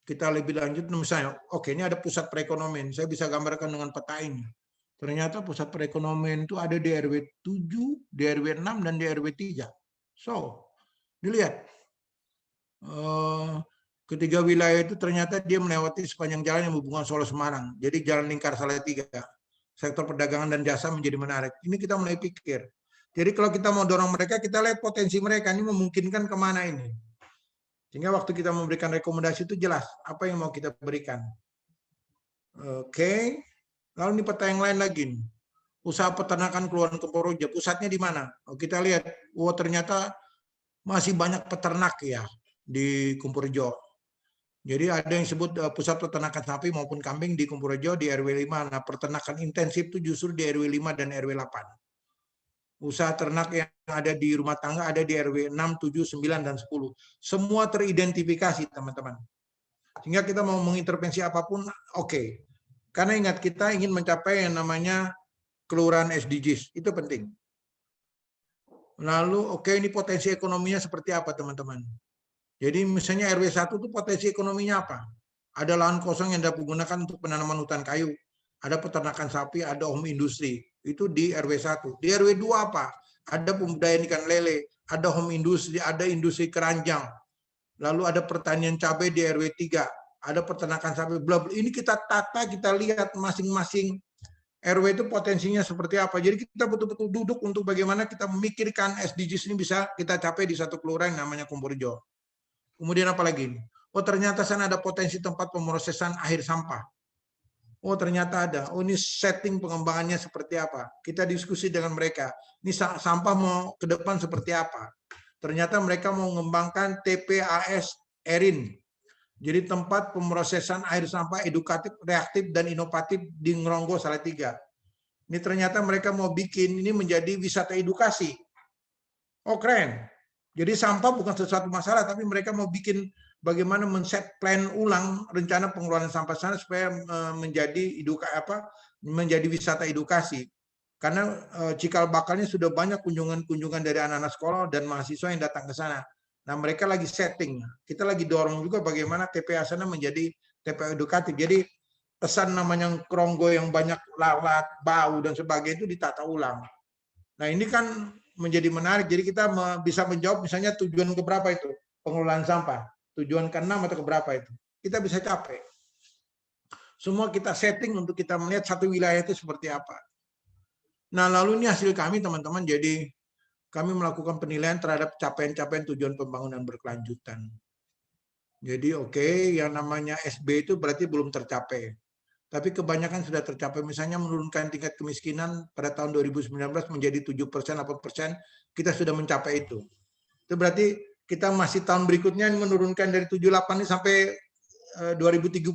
kita lebih lanjut misalnya, ini ada pusat perekonomian, saya bisa gambarkan dengan peta ini. Ternyata pusat perekonomian itu ada di RW 7, di RW 6, dan di RW 3. So, dilihat. Ketiga wilayah itu ternyata dia melewati sepanjang jalan yang menghubungkan Solo Semarang. Jadi jalan lingkar Salatiga. Sektor perdagangan dan jasa menjadi menarik. Ini kita mulai pikir. Jadi kalau kita mau dorong mereka, kita lihat potensi mereka. Ini memungkinkan kemana ini. Sehingga waktu kita memberikan rekomendasi itu jelas. Apa yang mau kita berikan. Lalu ini peta yang lain lagi. Usaha peternakan Kelurahan Kumporojo, pusatnya di mana? Kita lihat, ternyata masih banyak peternak ya di Kumporojo. Jadi ada yang disebut pusat peternakan sapi maupun kambing di Kumporojo di RW 5. Nah, peternakan intensif itu justru di RW 5 dan RW 8. Usaha ternak yang ada di rumah tangga ada di RW 6, 7, 9, dan 10. Semua teridentifikasi, teman-teman. Sehingga kita mau mengintervensi apapun, oke. Karena ingat, kita ingin mencapai yang namanya kelurahan SDGs, itu penting. Lalu, ini potensi ekonominya seperti apa, teman-teman? Jadi misalnya RW 1 itu potensi ekonominya apa? Ada lahan kosong yang dapat digunakan untuk penanaman hutan kayu, ada peternakan sapi, ada home industri, itu di RW 1. Di RW 2 apa? Ada pembudayaan ikan lele, ada home industri, ada industri keranjang, lalu ada pertanian cabai di RW 3. Ada peternakan sapi, bla bla. Ini kita tata, kita lihat masing-masing RW itu potensinya seperti apa. Jadi kita betul-betul duduk untuk bagaimana kita memikirkan SDGs ini bisa kita capai di satu kelurahan namanya Kumporojo. Kemudian apa lagi? Ternyata sana ada potensi tempat pemrosesan akhir sampah. Ternyata ada. Ini setting pengembangannya seperti apa. Kita diskusi dengan mereka. Ini sampah mau ke depan seperti apa. Ternyata mereka mau mengembangkan TPAS Erin. Jadi tempat pemrosesan air sampah edukatif, reaktif, dan inovatif di Ngronggo Salatiga. Ini ternyata mereka mau bikin ini menjadi wisata edukasi. Keren. Jadi sampah bukan sesuatu masalah, tapi mereka mau bikin bagaimana men-set plan ulang rencana pengelolaan sampah sana supaya menjadi wisata edukasi. Karena cikal bakalnya sudah banyak kunjungan-kunjungan dari anak-anak sekolah dan mahasiswa yang datang ke sana. Nah, mereka lagi setting. Kita lagi dorong juga bagaimana TPA sana menjadi TPA edukatif. Jadi pesan namanya keronggo yang banyak lalat, bau dan sebagainya itu ditata ulang. Nah, ini kan menjadi menarik. Jadi kita bisa menjawab misalnya tujuan keberapa itu pengelolaan sampah. Tujuan ke-6 atau keberapa itu. Kita bisa capai. Semua kita setting untuk kita melihat satu wilayah itu seperti apa. Nah, lalu ini hasil kami teman-teman, jadi kami melakukan penilaian terhadap capaian-capaian tujuan pembangunan berkelanjutan. Jadi yang namanya SB itu berarti belum tercapai. Tapi kebanyakan sudah tercapai, misalnya menurunkan tingkat kemiskinan pada tahun 2019 menjadi 7%, 8%, kita sudah mencapai itu. Itu berarti kita masih tahun berikutnya menurunkan dari 78 ini sampai 2030,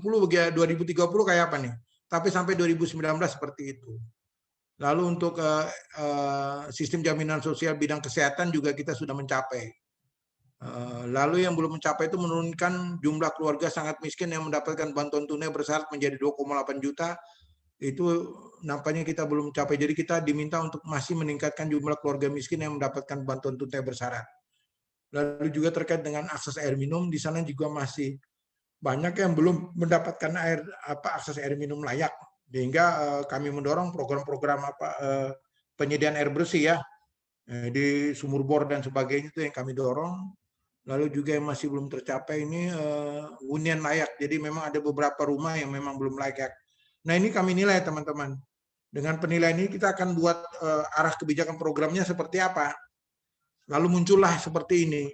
2030 kayak apa nih? Tapi sampai 2019 seperti itu. Lalu untuk sistem jaminan sosial bidang kesehatan juga kita sudah mencapai. Lalu yang belum mencapai itu menurunkan jumlah keluarga sangat miskin yang mendapatkan bantuan tunai bersyarat menjadi 2,8 juta. Itu nampaknya kita belum mencapai. Jadi kita diminta untuk masih meningkatkan jumlah keluarga miskin yang mendapatkan bantuan tunai bersyarat. Lalu juga terkait dengan akses air minum, di sana juga masih banyak yang belum mendapatkan akses air minum layak. Sehingga kami mendorong program-program penyediaan air bersih ya di sumur bor dan sebagainya, itu yang kami dorong. Lalu juga yang masih belum tercapai ini hunian layak. Jadi memang ada beberapa rumah yang memang belum layak. Nah, ini kami nilai teman-teman. Dengan penilaian ini kita akan buat arah kebijakan programnya seperti apa. Lalu muncullah seperti ini.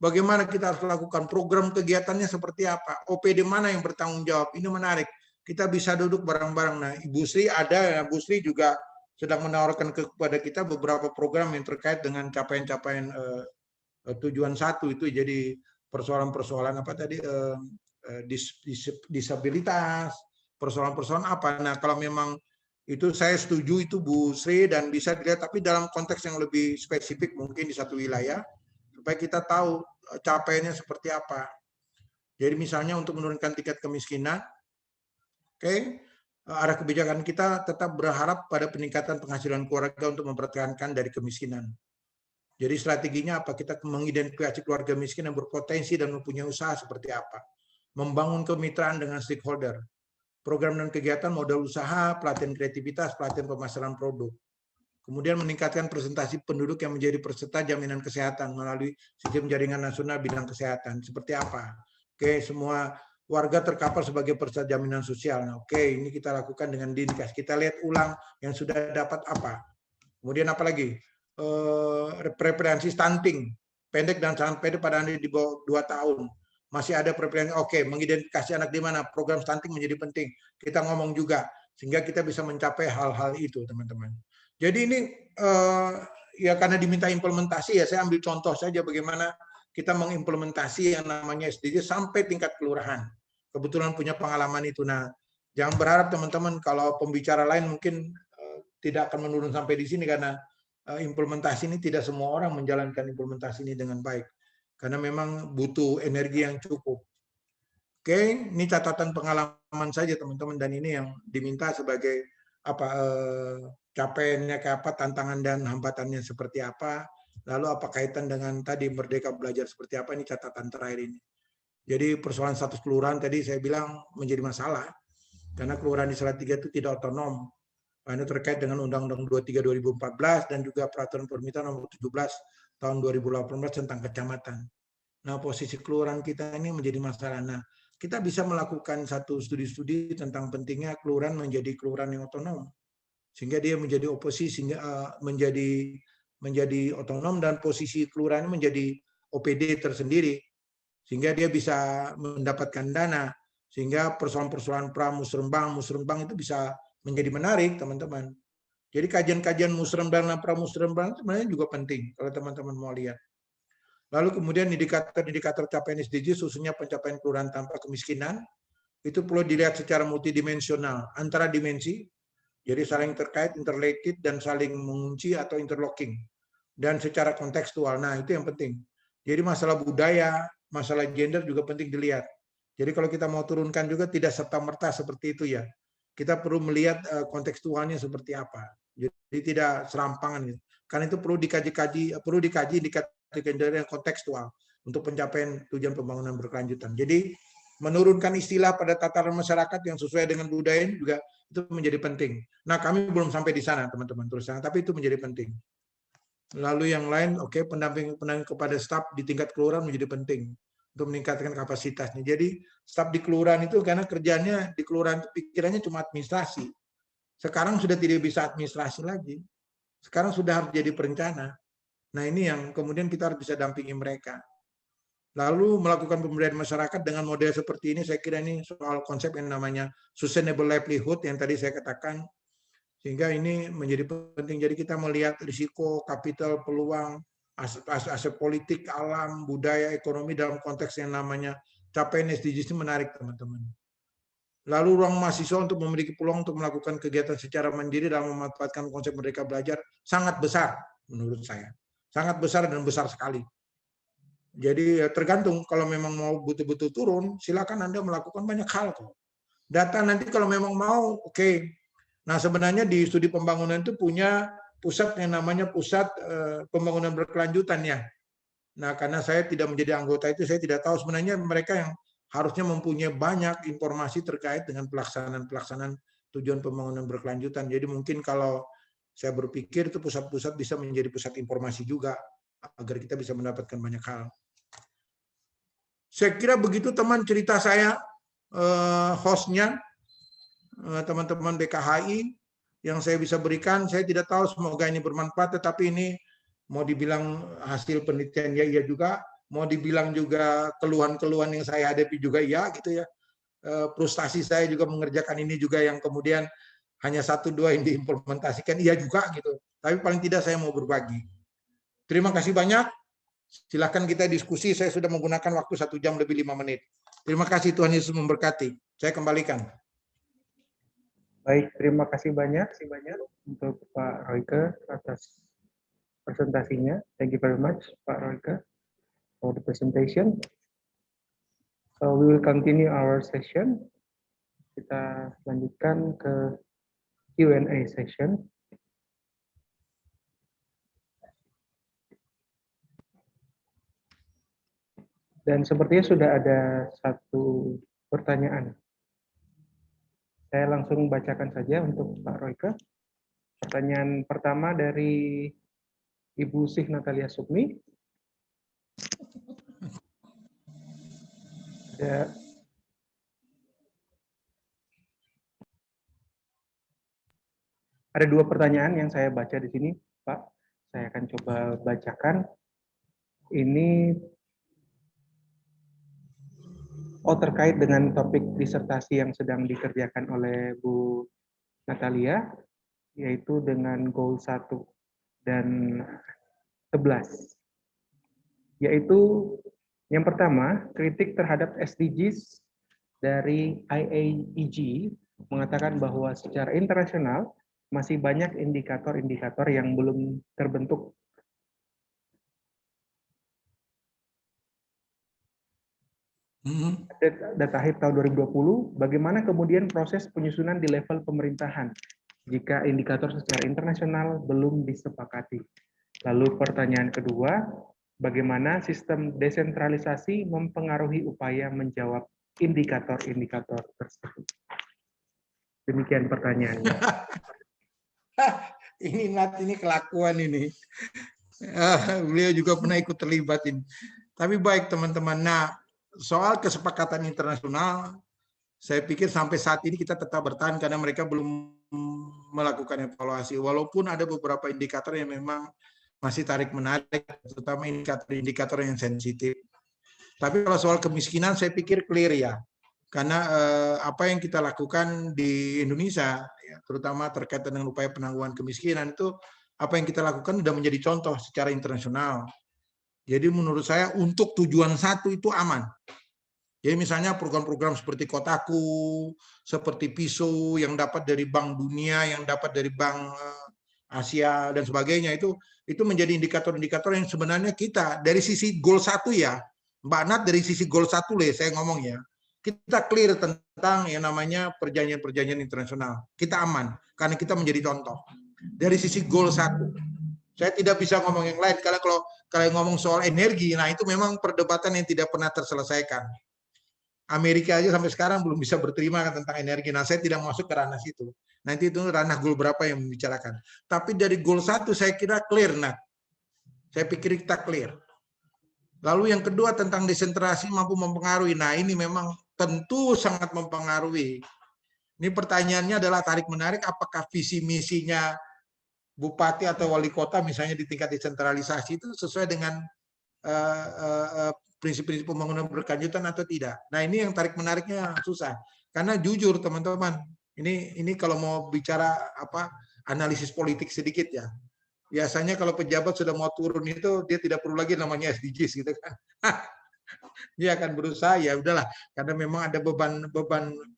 Bagaimana kita harus lakukan, program kegiatannya seperti apa, OPD mana yang bertanggung jawab. Ini menarik. Kita bisa duduk bareng-bareng. Nah, Ibu Sri ada, Bu Sri juga sedang menawarkan kepada kita beberapa program yang terkait dengan capaian-capaian tujuan 1 itu. Jadi persoalan-persoalan apa tadi, disabilitas, persoalan-persoalan apa. Nah, kalau memang itu saya setuju itu Bu Sri dan bisa dilihat, tapi dalam konteks yang lebih spesifik mungkin di satu wilayah, supaya kita tahu capaiannya seperti apa. Jadi misalnya untuk menurunkan tingkat kemiskinan, arah kebijakan kita tetap berharap pada peningkatan penghasilan keluarga untuk mempertahankan dari kemiskinan. Jadi strateginya apa? Kita mengidentifikasi keluarga miskin yang berpotensi dan mempunyai usaha seperti apa. Membangun kemitraan dengan stakeholder. Program dan kegiatan modal usaha, pelatihan kreativitas, pelatihan pemasaran produk. Kemudian meningkatkan presentasi penduduk yang menjadi peserta jaminan kesehatan melalui sistem jaringan nasional bidang kesehatan. Seperti apa? Semua warga terkapar sebagai peserta jaminan sosial. Nah, ini kita lakukan dengan Dinkes. Kita lihat ulang yang sudah dapat apa. Kemudian apa lagi? Preferensi stunting, pendek dan sangat pendek pada anak di bawah 2 tahun. Masih ada preferensi, mengidentifikasi anak di mana, program stunting menjadi penting. Kita ngomong juga, sehingga kita bisa mencapai hal-hal itu, teman-teman. Jadi ini ya karena diminta implementasi ya, saya ambil contoh saja bagaimana kita mengimplementasi yang namanya SDG sampai tingkat kelurahan. Kebetulan punya pengalaman itu. Nah, jangan berharap teman-teman kalau pembicara lain mungkin tidak akan menurun sampai di sini, karena implementasi ini tidak semua orang menjalankan implementasi ini dengan baik. Karena memang butuh energi yang cukup. Ini catatan pengalaman saja teman-teman, dan ini yang diminta sebagai capaiannya kayak apa, tantangan dan hambatannya seperti apa, lalu apa kaitan dengan tadi Merdeka Belajar seperti apa, ini catatan terakhir ini. Jadi persoalan status kelurahan tadi saya bilang menjadi masalah, karena kelurahan di Salatiga itu tidak otonom. Ini terkait dengan Undang-Undang 23 2014 dan juga Peraturan Permintaan Nomor 17 tahun 2018 tentang kecamatan. Nah, posisi kelurahan kita ini menjadi masalah. Nah, kita bisa melakukan satu studi-studi tentang pentingnya kelurahan menjadi kelurahan yang otonom, sehingga dia menjadi oposisi, sehingga menjadi otonom, dan posisi kelurahan menjadi OPD tersendiri, sehingga dia bisa mendapatkan dana, sehingga persoalan-persoalan musrembang itu bisa menjadi menarik, teman-teman. Jadi kajian-kajian musrembang dan pramusrembang sebenarnya juga penting kalau teman-teman mau lihat. Lalu kemudian indikator-indikator capaian SDG, khususnya pencapaian kelurahan tanpa kemiskinan, itu perlu dilihat secara multidimensional, antara dimensi, jadi saling terkait, interrelated, dan saling mengunci atau interlocking, dan secara kontekstual. Nah, itu yang penting. Jadi masalah budaya, masalah gender juga penting dilihat. Jadi kalau kita mau turunkan juga tidak serta-merta seperti itu ya. kita perlu melihat kontekstualnya seperti apa. Jadi tidak serampangan gitu. Karena itu perlu dikaji indikator yang kontekstual untuk pencapaian tujuan pembangunan berkelanjutan. Jadi menurunkan istilah pada tataran masyarakat yang sesuai dengan budaya juga itu menjadi penting. Nah, kami belum sampai di sana, teman-teman, terus terang, tapi itu menjadi penting. Lalu yang lain, oke, pendamping kepada staf di tingkat kelurahan menjadi penting untuk meningkatkan kapasitasnya. Jadi staf di kelurahan itu karena kerjanya di kelurahan itu pikirannya cuma administrasi. Sekarang sudah tidak bisa administrasi lagi. Sekarang sudah harus jadi perencana. Nah, ini yang kemudian kita harus bisa dampingi mereka. Lalu melakukan pemberdayaan masyarakat dengan model seperti ini, saya kira ini soal konsep yang namanya sustainable livelihood yang tadi saya katakan, sehingga ini menjadi penting. Jadi kita melihat risiko, kapital, peluang, aset politik, alam, budaya, ekonomi dalam konteks yang namanya capaian SDGs ini menarik, teman-teman. Lalu ruang mahasiswa untuk memiliki peluang untuk melakukan kegiatan secara mandiri dalam memanfaatkan konsep Merdeka Belajar sangat besar menurut saya. Sangat besar dan besar sekali. Jadi tergantung, kalau memang mau betul-betul turun, silakan Anda melakukan banyak hal kok. Data nanti kalau memang mau, oke. Nah, sebenarnya di studi pembangunan itu punya pusat yang namanya pusat pembangunan berkelanjutan ya. Nah, karena saya tidak menjadi anggota itu, saya tidak tahu sebenarnya mereka yang harusnya mempunyai banyak informasi terkait dengan pelaksanaan tujuan pembangunan berkelanjutan. Jadi mungkin kalau saya berpikir itu pusat-pusat bisa menjadi pusat informasi juga agar kita bisa mendapatkan banyak hal. Saya kira begitu teman cerita saya, hostnya, teman-teman BKHI yang saya bisa berikan. Saya tidak tahu, semoga ini bermanfaat, tetapi ini mau dibilang hasil penelitian ya iya juga, mau dibilang juga keluhan-keluhan yang saya hadapi juga iya gitu ya. Frustasi saya juga mengerjakan ini juga yang kemudian hanya 1-2 yang diimplementasikan iya juga gitu. Tapi paling tidak saya mau berbagi. Terima kasih banyak. Silakan kita diskusi. Saya sudah menggunakan waktu 1 jam lebih 5 menit. Terima kasih, Tuhan Yesus memberkati. Saya kembalikan. Baik, terima kasih banyak untuk Pak Royke atas presentasinya. Thank you very much, Pak Royke, for the presentation. So we will continue our session. Kita lanjutkan ke Q&A session. Dan sepertinya sudah ada satu pertanyaan. Saya langsung bacakan saja untuk Pak Royke. Pertanyaan pertama dari Ibu Sih Natalia Sukmi. Ada 2 pertanyaan yang saya baca di sini, Pak. Saya akan coba bacakan. Ini terkait dengan topik disertasi yang sedang dikerjakan oleh Bu Natalia, yaitu dengan goal 1 dan 11. Yaitu yang pertama, kritik terhadap SDGs dari IAEG mengatakan bahwa secara internasional masih banyak indikator-indikator yang belum terbentuk. Data akhir tahun 2020, bagaimana kemudian proses penyusunan di level pemerintahan jika indikator secara internasional belum disepakati? Lalu pertanyaan kedua, bagaimana sistem desentralisasi mempengaruhi upaya menjawab indikator-indikator tersebut? Demikian pertanyaannya. Ini kelakuan ini. Beliau juga pernah ikut terlibat ini. Tapi baik teman-teman. Nah, soal kesepakatan internasional, saya pikir sampai saat ini kita tetap bertahan karena mereka belum melakukan evaluasi. Walaupun ada beberapa indikator yang memang masih tarik-menarik, terutama indikator-indikator yang sensitif. Tapi kalau soal kemiskinan, saya pikir clear ya. Karena apa yang kita lakukan di Indonesia, ya, terutama terkait dengan upaya penanggulangan kemiskinan, itu apa yang kita lakukan sudah menjadi contoh secara internasional. Jadi menurut saya untuk tujuan 1 itu aman. Jadi misalnya program-program seperti Kotaku, seperti PISO yang dapat dari Bank Dunia, yang dapat dari Bank Asia dan sebagainya, itu menjadi indikator-indikator yang sebenarnya kita dari sisi goal 1 ya, Mbak Nat, dari sisi goal 1 saya ngomong ya. kita clear tentang yang namanya perjanjian-perjanjian internasional. Kita aman karena kita menjadi contoh. Dari sisi goal 1, saya tidak bisa ngomong yang lain. Kalau ngomong soal energi, nah itu memang perdebatan yang tidak pernah terselesaikan. Amerika aja sampai sekarang belum bisa berterima tentang energi. Nah, saya tidak masuk ke ranah situ. Nanti itu ranah goal berapa yang membicarakan. Tapi dari goal 1 saya kira clear, nah. Saya pikir kita clear. Lalu yang kedua tentang desentralisasi mampu mempengaruhi. Nah, ini memang tentu sangat mempengaruhi. Ini pertanyaannya adalah tarik-menarik, apakah visi misinya bupati atau wali kota misalnya di tingkat desentralisasi itu sesuai dengan prinsip-prinsip pembangunan berkelanjutan atau tidak. Nah, ini yang tarik-menariknya susah. Karena jujur teman-teman, ini kalau mau bicara analisis politik sedikit ya. Biasanya kalau pejabat sudah mau turun itu dia tidak perlu lagi namanya SDGs gitu kan. Dia akan berusaha ya udahlah karena memang ada beban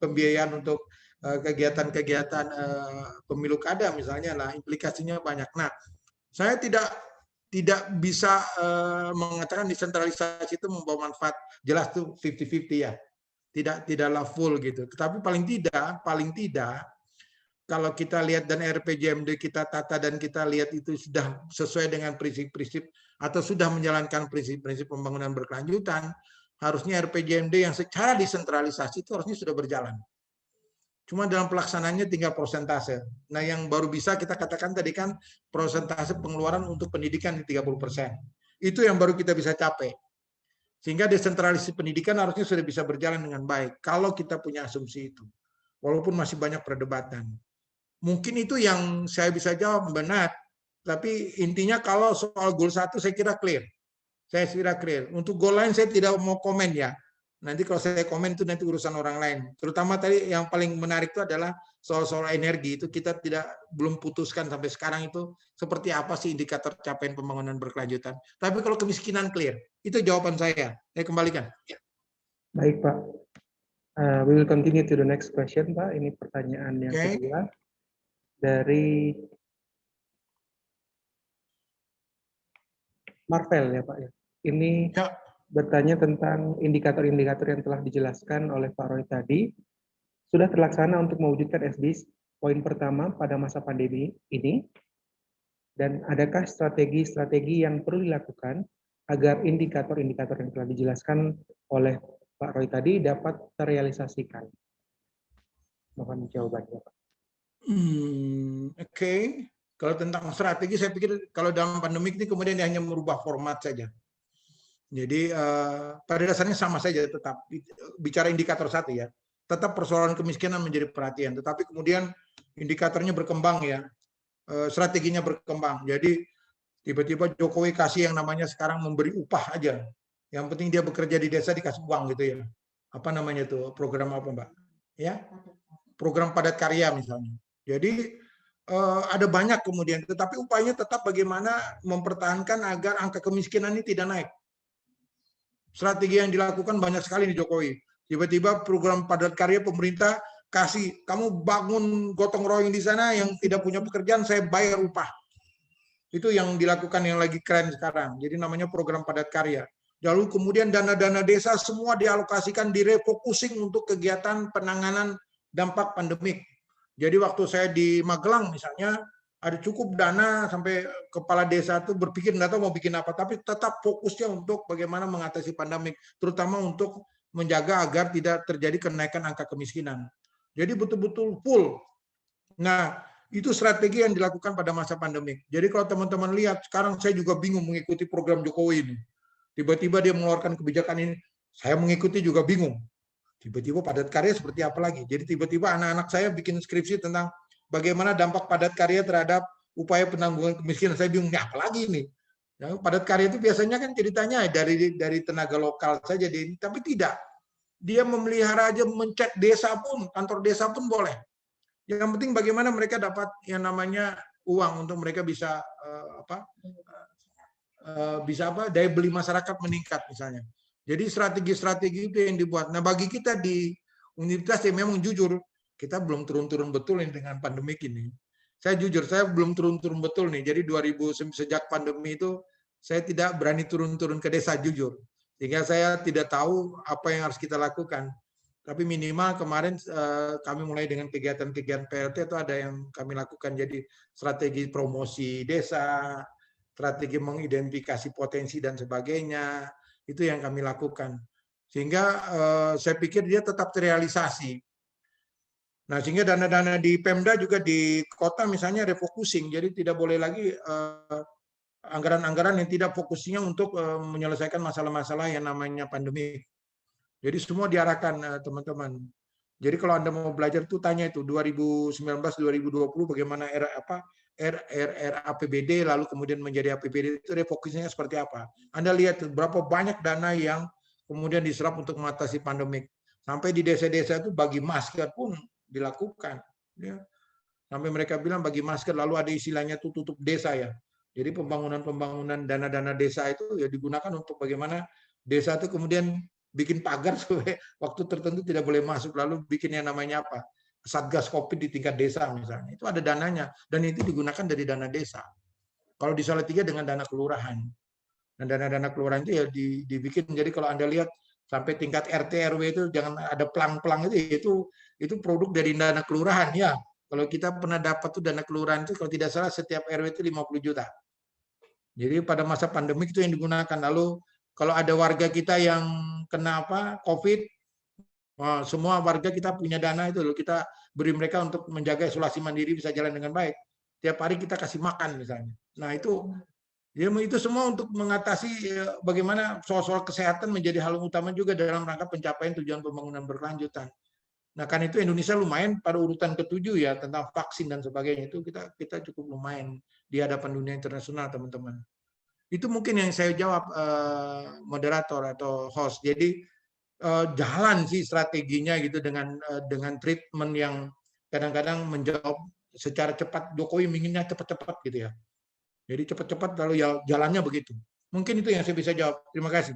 pembiayaan untuk kegiatan-kegiatan pemilu kada misalnya lah, implikasinya banyak. Nah, saya tidak bisa mengatakan desentralisasi itu membawa manfaat, jelas tuh 50-50 ya. Tidaklah full gitu. Tetapi paling tidak kalau kita lihat dan RPJMD kita tata dan kita lihat itu sudah sesuai dengan prinsip-prinsip atau sudah menjalankan prinsip-prinsip pembangunan berkelanjutan, harusnya RPJMD yang secara desentralisasi itu harusnya sudah berjalan. Cuma dalam pelaksanaannya tinggal persentase. Nah, yang baru bisa kita katakan tadi kan persentase pengeluaran untuk pendidikan di 30%. Itu yang baru kita bisa capai. Sehingga desentralisasi pendidikan harusnya sudah bisa berjalan dengan baik kalau kita punya asumsi itu. Walaupun masih banyak perdebatan. Mungkin itu yang saya bisa jawab benar, tapi intinya kalau soal goal 1 saya kira clear. Saya kira clear. Untuk goal lain saya tidak mau komen ya. Nanti kalau saya komen itu nanti urusan orang lain. Terutama tadi yang paling menarik itu adalah soal energi itu kita belum putuskan sampai sekarang itu seperti apa sih indikator capaian pembangunan berkelanjutan. Tapi kalau kemiskinan clear. Itu jawaban saya. Saya kembalikan. Ya. Baik Pak. We will continue to the next question Pak. Ini pertanyaan yang kedua. Dari Marvel ya Pak ya. Ini bertanya tentang indikator-indikator yang telah dijelaskan oleh Pak Roy tadi. Sudah terlaksana untuk mewujudkan SDGs poin pertama pada masa pandemi ini? Dan adakah strategi-strategi yang perlu dilakukan agar indikator-indikator yang telah dijelaskan oleh Pak Roy tadi dapat terrealisasikan? Mohon jawabannya Pak. Oke. Kalau tentang strategi, saya pikir kalau dalam pandemik ini kemudian hanya merubah format saja. Jadi pada dasarnya sama saja, tetap bicara indikator 1 ya. Tetap persoalan kemiskinan menjadi perhatian, tetapi kemudian indikatornya berkembang ya, strateginya berkembang. Jadi tiba-tiba Jokowi kasih yang namanya sekarang memberi upah aja. Yang penting dia bekerja di desa dikasih uang gitu ya. Apa namanya itu? Program apa Mbak? Ya, program padat karya misalnya. Jadi ada banyak kemudian, tetapi upayanya tetap bagaimana mempertahankan agar angka kemiskinan ini tidak naik. Strategi yang dilakukan banyak sekali nih Jokowi. Tiba-tiba program padat karya pemerintah kasih, kamu bangun gotong royong di sana yang tidak punya pekerjaan, saya bayar upah. Itu yang dilakukan yang lagi keren sekarang. Jadi namanya program padat karya. Lalu kemudian dana-dana desa semua dialokasikan, direfocusing untuk kegiatan penanganan dampak pandemik. Jadi waktu saya di Magelang misalnya, ada cukup dana sampai kepala desa itu berpikir nggak tahu mau bikin apa, tapi tetap fokusnya untuk bagaimana mengatasi pandemik, terutama untuk menjaga agar tidak terjadi kenaikan angka kemiskinan. Jadi betul-betul full. Nah, itu strategi yang dilakukan pada masa pandemik. Jadi kalau teman-teman lihat, sekarang saya juga bingung mengikuti program Jokowi ini. Tiba-tiba dia mengeluarkan kebijakan ini, saya mengikuti juga bingung. Tiba-tiba padat karya seperti apa lagi? Jadi tiba-tiba anak-anak saya bikin skripsi tentang bagaimana dampak padat karya terhadap upaya penanggulangan kemiskinan. Saya bingung, apa lagi ini? Ya, padat karya itu biasanya kan ceritanya dari tenaga lokal saja, tapi tidak. Dia memelihara aja, mencet desa pun, kantor desa pun boleh. Yang penting bagaimana mereka dapat yang namanya uang untuk mereka bisa daya beli masyarakat meningkat misalnya. Jadi strategi-strategi itu yang dibuat. Nah, bagi kita di universitas yang memang jujur, kita belum turun-turun betul nih dengan pandemik ini. Saya jujur, saya belum turun-turun betul nih. Jadi sejak pandemi itu, saya tidak berani turun-turun ke desa, jujur. Sehingga saya tidak tahu apa yang harus kita lakukan. Tapi minimal kemarin kami mulai dengan kegiatan-kegiatan PLT itu ada yang kami lakukan. Jadi strategi promosi desa, strategi mengidentifikasi potensi dan sebagainya, itu yang kami lakukan. Sehingga saya pikir dia tetap terrealisasi. Nah, sehingga dana-dana di Pemda juga di kota misalnya refocusing, jadi tidak boleh lagi anggaran-anggaran yang tidak fokusnya untuk menyelesaikan masalah-masalah yang namanya pandemi. Jadi semua diarahkan teman-teman. Jadi kalau Anda mau belajar tuh tanya itu 2019-2020 bagaimana APBD lalu kemudian menjadi APBD itu refokusnya seperti apa. Anda lihat berapa banyak dana yang kemudian diserap untuk mengatasi pandemik. Sampai di desa-desa itu bagi masker pun dilakukan. Ya. Sampai mereka bilang bagi masker, lalu ada istilahnya tuh tutup desa ya. Jadi pembangunan dana-dana desa itu ya digunakan untuk bagaimana desa itu kemudian bikin pagar supaya waktu tertentu tidak boleh masuk, lalu bikin yang namanya apa? Satgas Covid di tingkat desa misalnya. Itu ada dananya dan itu digunakan dari dana desa. Kalau di Salatiga dengan dana kelurahan. Dan dana-dana kelurahan itu ya dibikin, jadi kalau Anda lihat sampai tingkat RT RW itu jangan ada pelang-pelang itu produk dari dana kelurahan ya. Kalau kita pernah dapat tuh dana kelurahan itu kalau tidak salah setiap RW itu 50 juta. Jadi pada masa pandemik itu yang digunakan. Lalu kalau ada warga kita yang kena COVID, semua warga kita punya dana itu loh, kita beri mereka untuk menjaga isolasi mandiri bisa jalan dengan baik. Tiap hari kita kasih makan misalnya. Nah itu semua untuk mengatasi bagaimana soal-soal kesehatan menjadi hal utama juga dalam rangka pencapaian tujuan pembangunan berkelanjutan. Nah, kan itu Indonesia lumayan pada urutan ke-7 ya tentang vaksin dan sebagainya, itu kita cukup lumayan di hadapan dunia internasional, teman-teman. Itu mungkin yang saya jawab moderator atau host. Jadi jalan sih strateginya gitu dengan treatment yang kadang-kadang menjawab secara cepat. Jokowi inginnya cepat-cepat gitu ya. Jadi cepat-cepat lalu ya jalannya begitu. Mungkin itu yang saya bisa jawab. Terima kasih.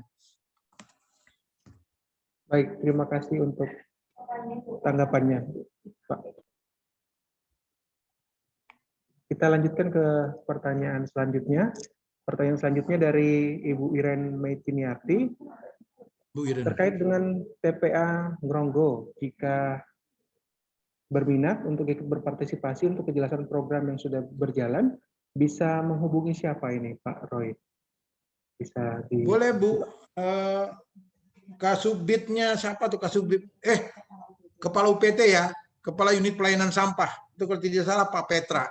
Baik, terima kasih untuk tanggapannya, Pak. Kita lanjutkan ke pertanyaan selanjutnya. Pertanyaan selanjutnya dari Ibu Iren Meitiniarti. Bu Iren. Terkait dengan TPA Ngronggo, jika berminat untuk ikut berpartisipasi untuk kejelasan program yang sudah berjalan, bisa menghubungi siapa ini, Pak Roy? Bisa di... Boleh, Bu. Kasubditnya siapa tuh Kasubdit? Kepala UPT ya, Kepala Unit Pelayanan Sampah. Itu kalau tidak salah Pak Petra.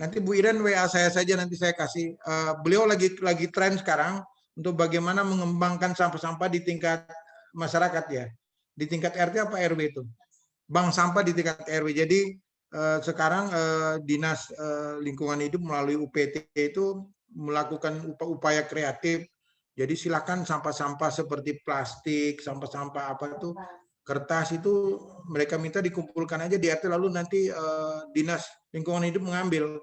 Nanti Bu Iren WA saya saja, nanti saya kasih. Beliau lagi tren sekarang untuk bagaimana mengembangkan sampah-sampah di tingkat masyarakat ya. Di tingkat RT apa RW itu? Bank sampah di tingkat RW. Jadi sekarang Dinas Lingkungan Hidup melalui UPT itu melakukan upaya kreatif. Jadi silakan sampah-sampah seperti plastik, sampah-sampah apa itu, kertas itu mereka minta dikumpulkan aja di RT, lalu nanti Dinas Lingkungan Hidup mengambil.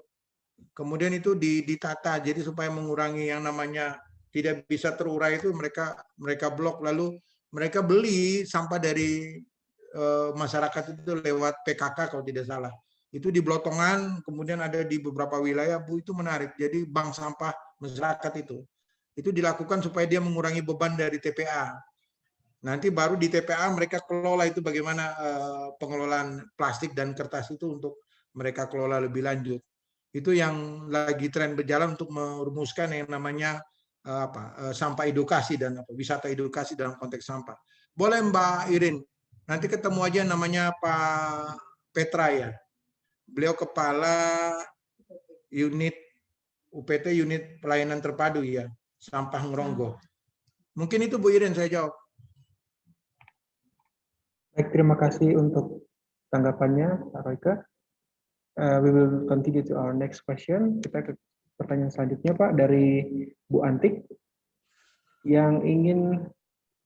Kemudian itu ditata jadi supaya mengurangi yang namanya tidak bisa terurai itu mereka blok, lalu mereka beli sampah dari masyarakat itu lewat PKK kalau tidak salah. Itu di Blotongan, kemudian ada di beberapa wilayah, Bu, itu menarik. Jadi bank sampah masyarakat itu dilakukan supaya dia mengurangi beban dari TPA. Nanti baru di TPA mereka kelola itu bagaimana pengelolaan plastik dan kertas itu untuk mereka kelola lebih lanjut. Itu yang lagi tren berjalan untuk merumuskan yang namanya sampah edukasi dan wisata edukasi dalam konteks sampah. Boleh Mbak Irin, nanti ketemu aja namanya Pak Petra ya. Beliau kepala unit UPT, unit pelayanan terpadu ya, sampah Ngronggo. Mungkin itu Bu Irin saya jawab. Baik, terima kasih untuk tanggapannya Pak Royke. We will continue to our next question. Kita ke pertanyaan selanjutnya Pak dari Bu Antik yang ingin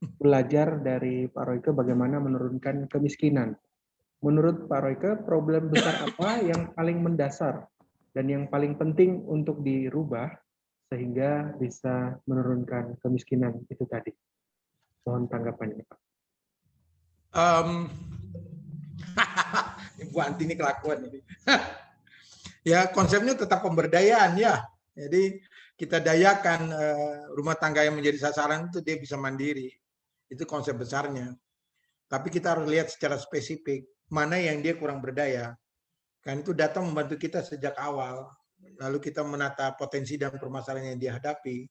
belajar dari Pak Royke bagaimana menurunkan kemiskinan. Menurut Pak Royke, problem besar apa yang paling mendasar dan yang paling penting untuk dirubah sehingga bisa menurunkan kemiskinan itu tadi? Mohon tanggapannya Pak. Ibu Anti ini kelakuan ini. Ya konsepnya tetap pemberdayaan ya. Jadi kita dayakan rumah tangga yang menjadi sasaran itu dia bisa mandiri. Itu konsep besarnya. Tapi kita harus lihat secara spesifik mana yang dia kurang berdaya. Kan itu data membantu kita sejak awal. Lalu kita menata potensi dan permasalahan yang dihadapi.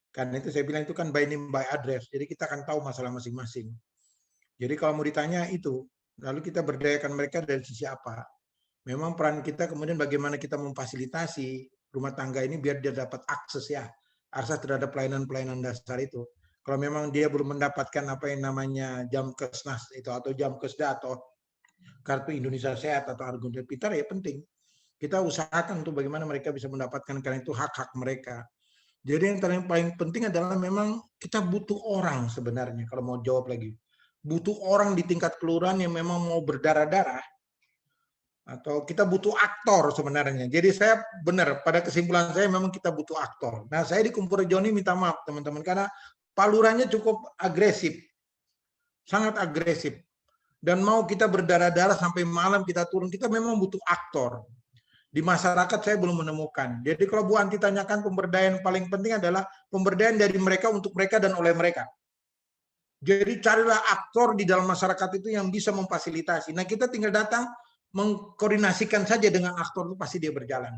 Karena itu saya bilang itu kan by name by address. Jadi kita akan tahu masalah masing-masing. Jadi kalau mau ditanya itu, lalu kita berdayakan mereka dari sisi apa? Memang peran kita kemudian bagaimana kita memfasilitasi rumah tangga ini biar dia dapat akses terhadap pelayanan-pelayanan dasar itu. Kalau memang dia belum mendapatkan apa yang namanya jam kesnas itu atau jam kesda atau kartu Indonesia Sehat atau Argona Pintar, ya penting kita usahakan untuk bagaimana mereka bisa mendapatkan, karena itu hak-hak mereka. Jadi yang paling penting adalah memang kita butuh orang sebenarnya, kalau mau jawab lagi. Butuh orang di tingkat kelurahan yang memang mau berdarah-darah, atau kita butuh aktor sebenarnya. Jadi saya benar, pada kesimpulan saya memang kita butuh aktor. Nah, saya di Kumpul Joni minta maaf teman-teman, karena palurannya cukup agresif, sangat agresif. Dan mau kita berdarah-darah sampai malam kita turun, kita memang butuh aktor. Di masyarakat saya belum menemukan. Jadi kalau Bu Anti tanyakan, pemberdayaan paling penting adalah pemberdayaan dari mereka, untuk mereka, dan oleh mereka. Jadi carilah aktor di dalam masyarakat itu yang bisa memfasilitasi. Nah, kita tinggal datang, mengkoordinasikan saja dengan aktor, itu pasti dia berjalan.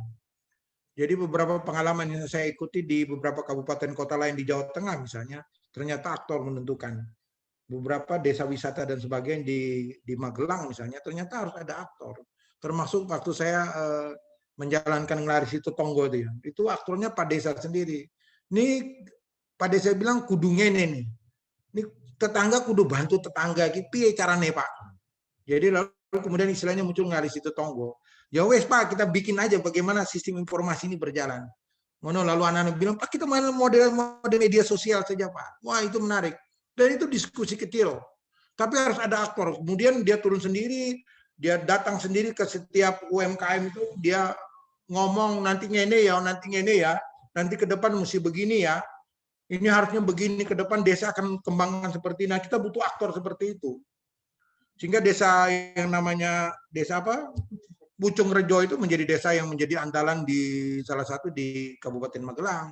Jadi beberapa pengalaman yang saya ikuti di beberapa kabupaten kota lain di Jawa Tengah misalnya, ternyata aktor menentukan. Beberapa desa wisata dan sebagainya di Magelang misalnya, ternyata harus ada aktor. Termasuk waktu saya menjalankan ngelaris itu Tonggo itu aktornya Pak Desa sendiri. Ini Pak Desa bilang kudu ngene nih. Ini tetangga kudu bantu tetangga, piye carane Pak. Jadi lalu kemudian istilahnya muncul ngelaris itu Tonggo. Ya wes Pak, kita bikin aja bagaimana sistem informasi ini berjalan. Mono lalu anak-anak bilang, Pak kita main model media sosial saja Pak. Wah itu menarik. Dan itu diskusi kecil. Tapi harus ada aktor. Kemudian dia turun sendiri, dia datang sendiri ke setiap UMKM itu, dia ngomong nantinya ini ya, nanti ke depan mesti begini ya, ini harusnya begini, ke depan desa akan kembangkan seperti ini. Nah, kita butuh aktor seperti itu. Sehingga desa yang namanya desa apa? Pucung Rejo itu menjadi desa yang menjadi andalan di salah satu di Kabupaten Magelang.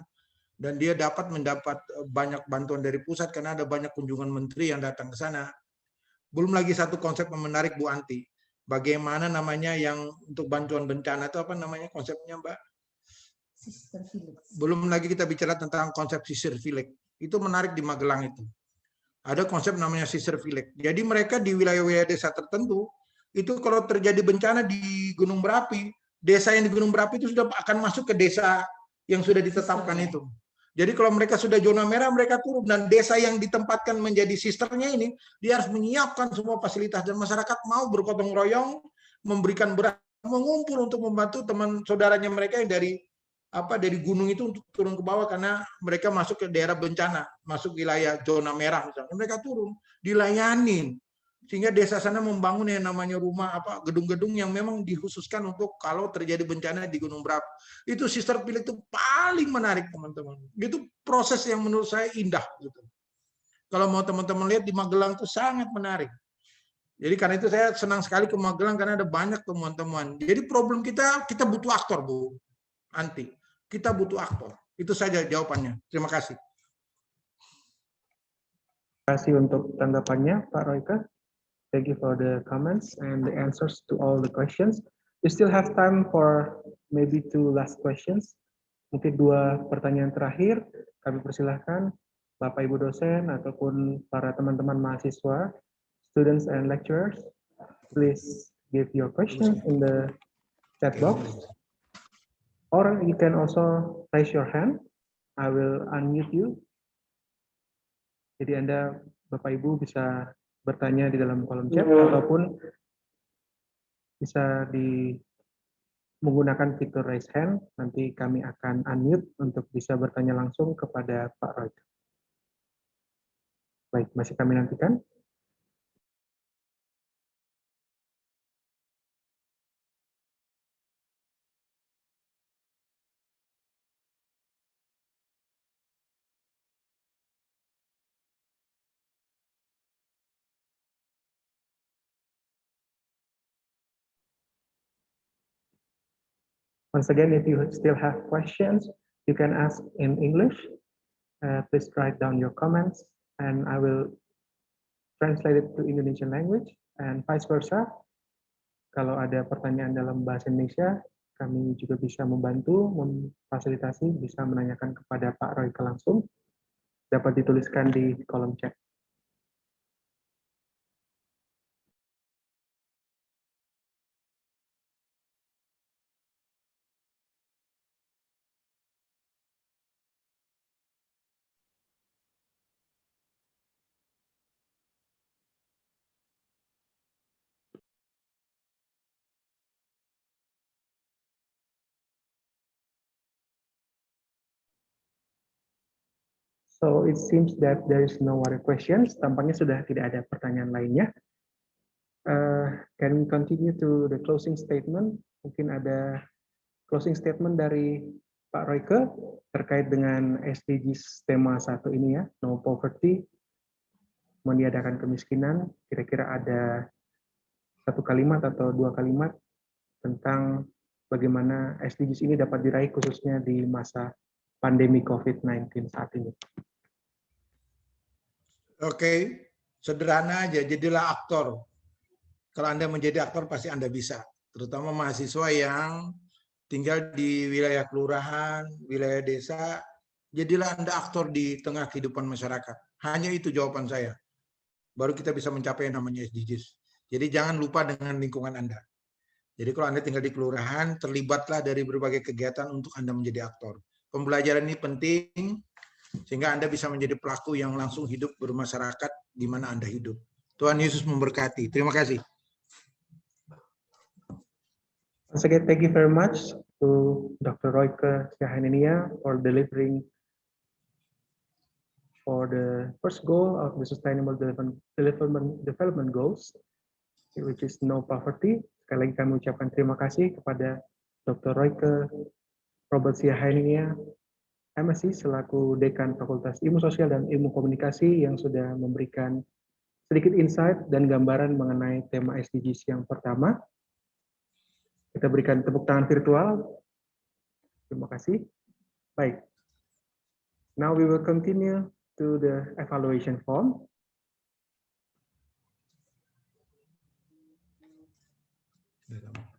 Dan dia mendapat banyak bantuan dari pusat karena ada banyak kunjungan menteri yang datang ke sana. Belum lagi satu konsep yang menarik Bu Anti. Bagaimana namanya yang untuk bantuan bencana itu apa namanya konsepnya Mbak? Sister Village. Belum lagi kita bicara tentang konsep Sister Village. Itu menarik di Magelang itu. Ada konsep namanya Sister Village. Jadi mereka di wilayah-wilayah desa tertentu, itu kalau terjadi bencana di Gunung Merapi, desa yang di Gunung Merapi itu sudah akan masuk ke desa yang sudah ditetapkan itu. Jadi kalau mereka sudah zona merah, mereka turun. Dan desa yang ditempatkan menjadi sisternya ini, dia harus menyiapkan semua fasilitas. Dan masyarakat mau bergotong royong, memberikan beras, mengumpul untuk membantu teman saudaranya mereka yang dari gunung itu untuk turun ke bawah, karena mereka masuk ke daerah bencana, masuk wilayah zona merah misalnya. Mereka turun, dilayanin. Sehingga desa sana membangun yang namanya rumah gedung-gedung yang memang dikhususkan untuk kalau terjadi bencana di Gunung Merapi. Itu Sister Village itu paling menarik teman-teman. Itu proses yang menurut saya indah gitu. Kalau mau teman-teman lihat di Magelang itu sangat menarik. Jadi karena itu saya senang sekali ke Magelang karena ada banyak teman-teman. Jadi problem kita butuh aktor Bu Anti. Kita butuh aktor. Itu saja jawabannya. Terima kasih. Terima kasih untuk tanggapannya Pak Royke. Thank you for the comments and the answers to all the questions. We still have time for maybe 2 last questions. Mungkin 2 pertanyaan terakhir. Kami persilahkan Bapak Ibu dosen ataupun para teman-teman mahasiswa, students and lecturers, please give your questions in the chat box. Or you can also raise your hand. I will unmute you. Jadi Anda, Bapak Ibu, bisa bertanya di dalam kolom chat ataupun bisa menggunakan fitur raise hand. Nanti kami akan unmute untuk bisa bertanya langsung kepada Pak Royke. Baik, masih kami nantikan. Once again, if you still have questions, you can ask in English. Please write down your comments and I will translated to Indonesian language, and vice versa. Kalau ada pertanyaan dalam bahasa Indonesia, kami juga bisa membantu, memfasilitasi, bisa menanyakan kepada Pak Royke langsung. Dapat dituliskan di kolom chat. So it seems that there is no other questions. Tampaknya sudah tidak ada pertanyaan lainnya. Can we continue to the closing statement? Mungkin ada closing statement dari Pak Royke terkait dengan SDGs tema 1 ini ya, no poverty, meniadakan kemiskinan. Kira-kira ada satu kalimat atau dua kalimat tentang bagaimana SDGs ini dapat diraih khususnya di masa pandemi COVID-19 saat ini. Oke, sederhana aja, jadilah aktor. Kalau Anda menjadi aktor, pasti Anda bisa. Terutama mahasiswa yang tinggal di wilayah kelurahan, wilayah desa, jadilah Anda aktor di tengah kehidupan masyarakat. Hanya itu jawaban saya. Baru kita bisa mencapai yang namanya SDGs. Jadi jangan lupa dengan lingkungan Anda. Jadi kalau Anda tinggal di kelurahan, terlibatlah dari berbagai kegiatan untuk Anda menjadi aktor. Pembelajaran ini penting, sehingga Anda bisa menjadi pelaku yang langsung hidup bermasyarakat di mana Anda hidup. Tuhan Yesus memberkati. Terima kasih. Once again, thank you very much to Dr. Royke Syahaninia for delivering for the first goal of the Sustainable Development Goals, which is no poverty. Sekali lagi kami ucapkan terima kasih kepada Dr. Royke Robert Syahaninia, MSc selaku Dekan Fakultas Ilmu Sosial dan Ilmu Komunikasi yang sudah memberikan sedikit insight dan gambaran mengenai tema SDGs yang pertama. Kita berikan tepuk tangan virtual. Terima kasih. Baik. Now we will continue to the evaluation form.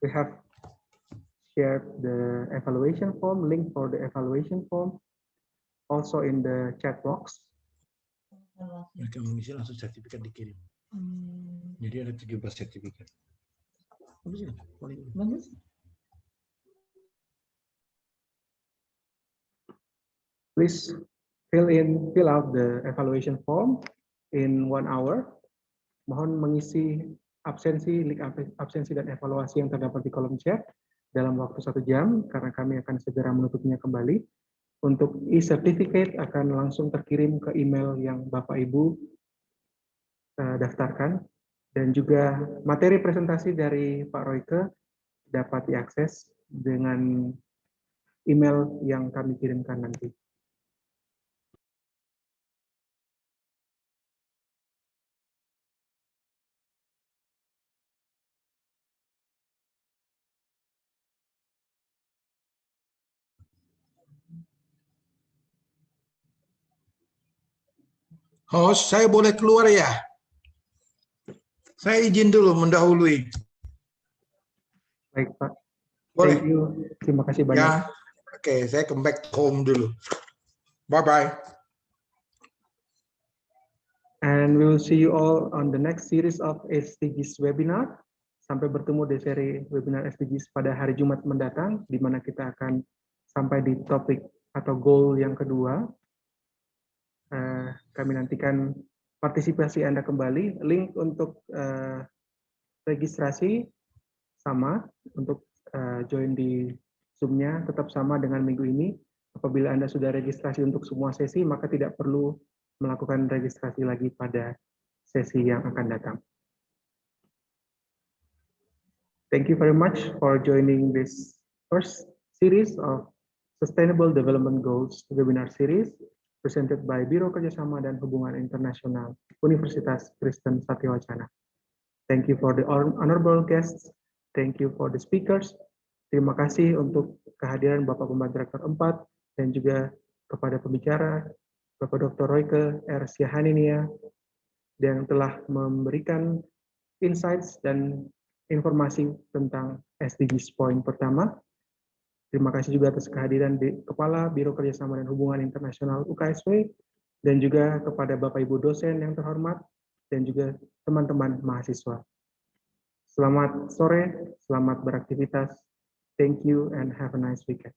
We have shared the evaluation form, link for the evaluation form, also in the chat box. Mereka mengisi langsung sertifikat dikirim. Jadi ada 17 sertifikat. Please fill out the evaluation form in 1 hour. Mohon mengisi absensi, link absensi dan evaluasi yang terdapat di kolom chat dalam waktu 1 jam, karena kami akan segera menutupnya kembali. Untuk e-certificate akan langsung terkirim ke email yang Bapak Ibu daftarkan, dan juga materi presentasi dari Pak Royke dapat diakses dengan email yang kami kirimkan nanti. Host, saya boleh keluar ya? Saya izin dulu mendahului. Baik, Pak. Boleh? Thank you. Terima kasih banyak. Ya, oke, saya come back home dulu. Bye-bye. And we will see you all on the next series of SDGs webinar. Sampai bertemu di seri webinar SDGs pada hari Jumat mendatang, di mana kita akan sampai di topik atau goal yang kedua. Kami nantikan partisipasi Anda kembali. Link untuk registrasi sama, untuk join di Zoom-nya tetap sama dengan minggu ini. Apabila Anda sudah registrasi untuk semua sesi, maka tidak perlu melakukan registrasi lagi pada sesi yang akan datang. Thank you very much for joining this first series of Sustainable Development Goals webinar series presented by Biro Kerjasama dan Hubungan Internasional Universitas Kristen Satyawacana. Thank you for the honorable guests. Thank you for the speakers. Terima kasih untuk kehadiran Bapak Pembantu Rektor 4 dan juga kepada pembicara Bapak Dr. Royke R. Syahaninia yang telah memberikan insights dan informasi tentang SDGs poin pertama. Terima kasih juga atas kehadiran Kepala Biro Kerjasama dan Hubungan Internasional UKSW, dan juga kepada Bapak Ibu dosen yang terhormat, dan juga teman-teman mahasiswa. Selamat sore, selamat beraktivitas. Thank you and have a nice weekend.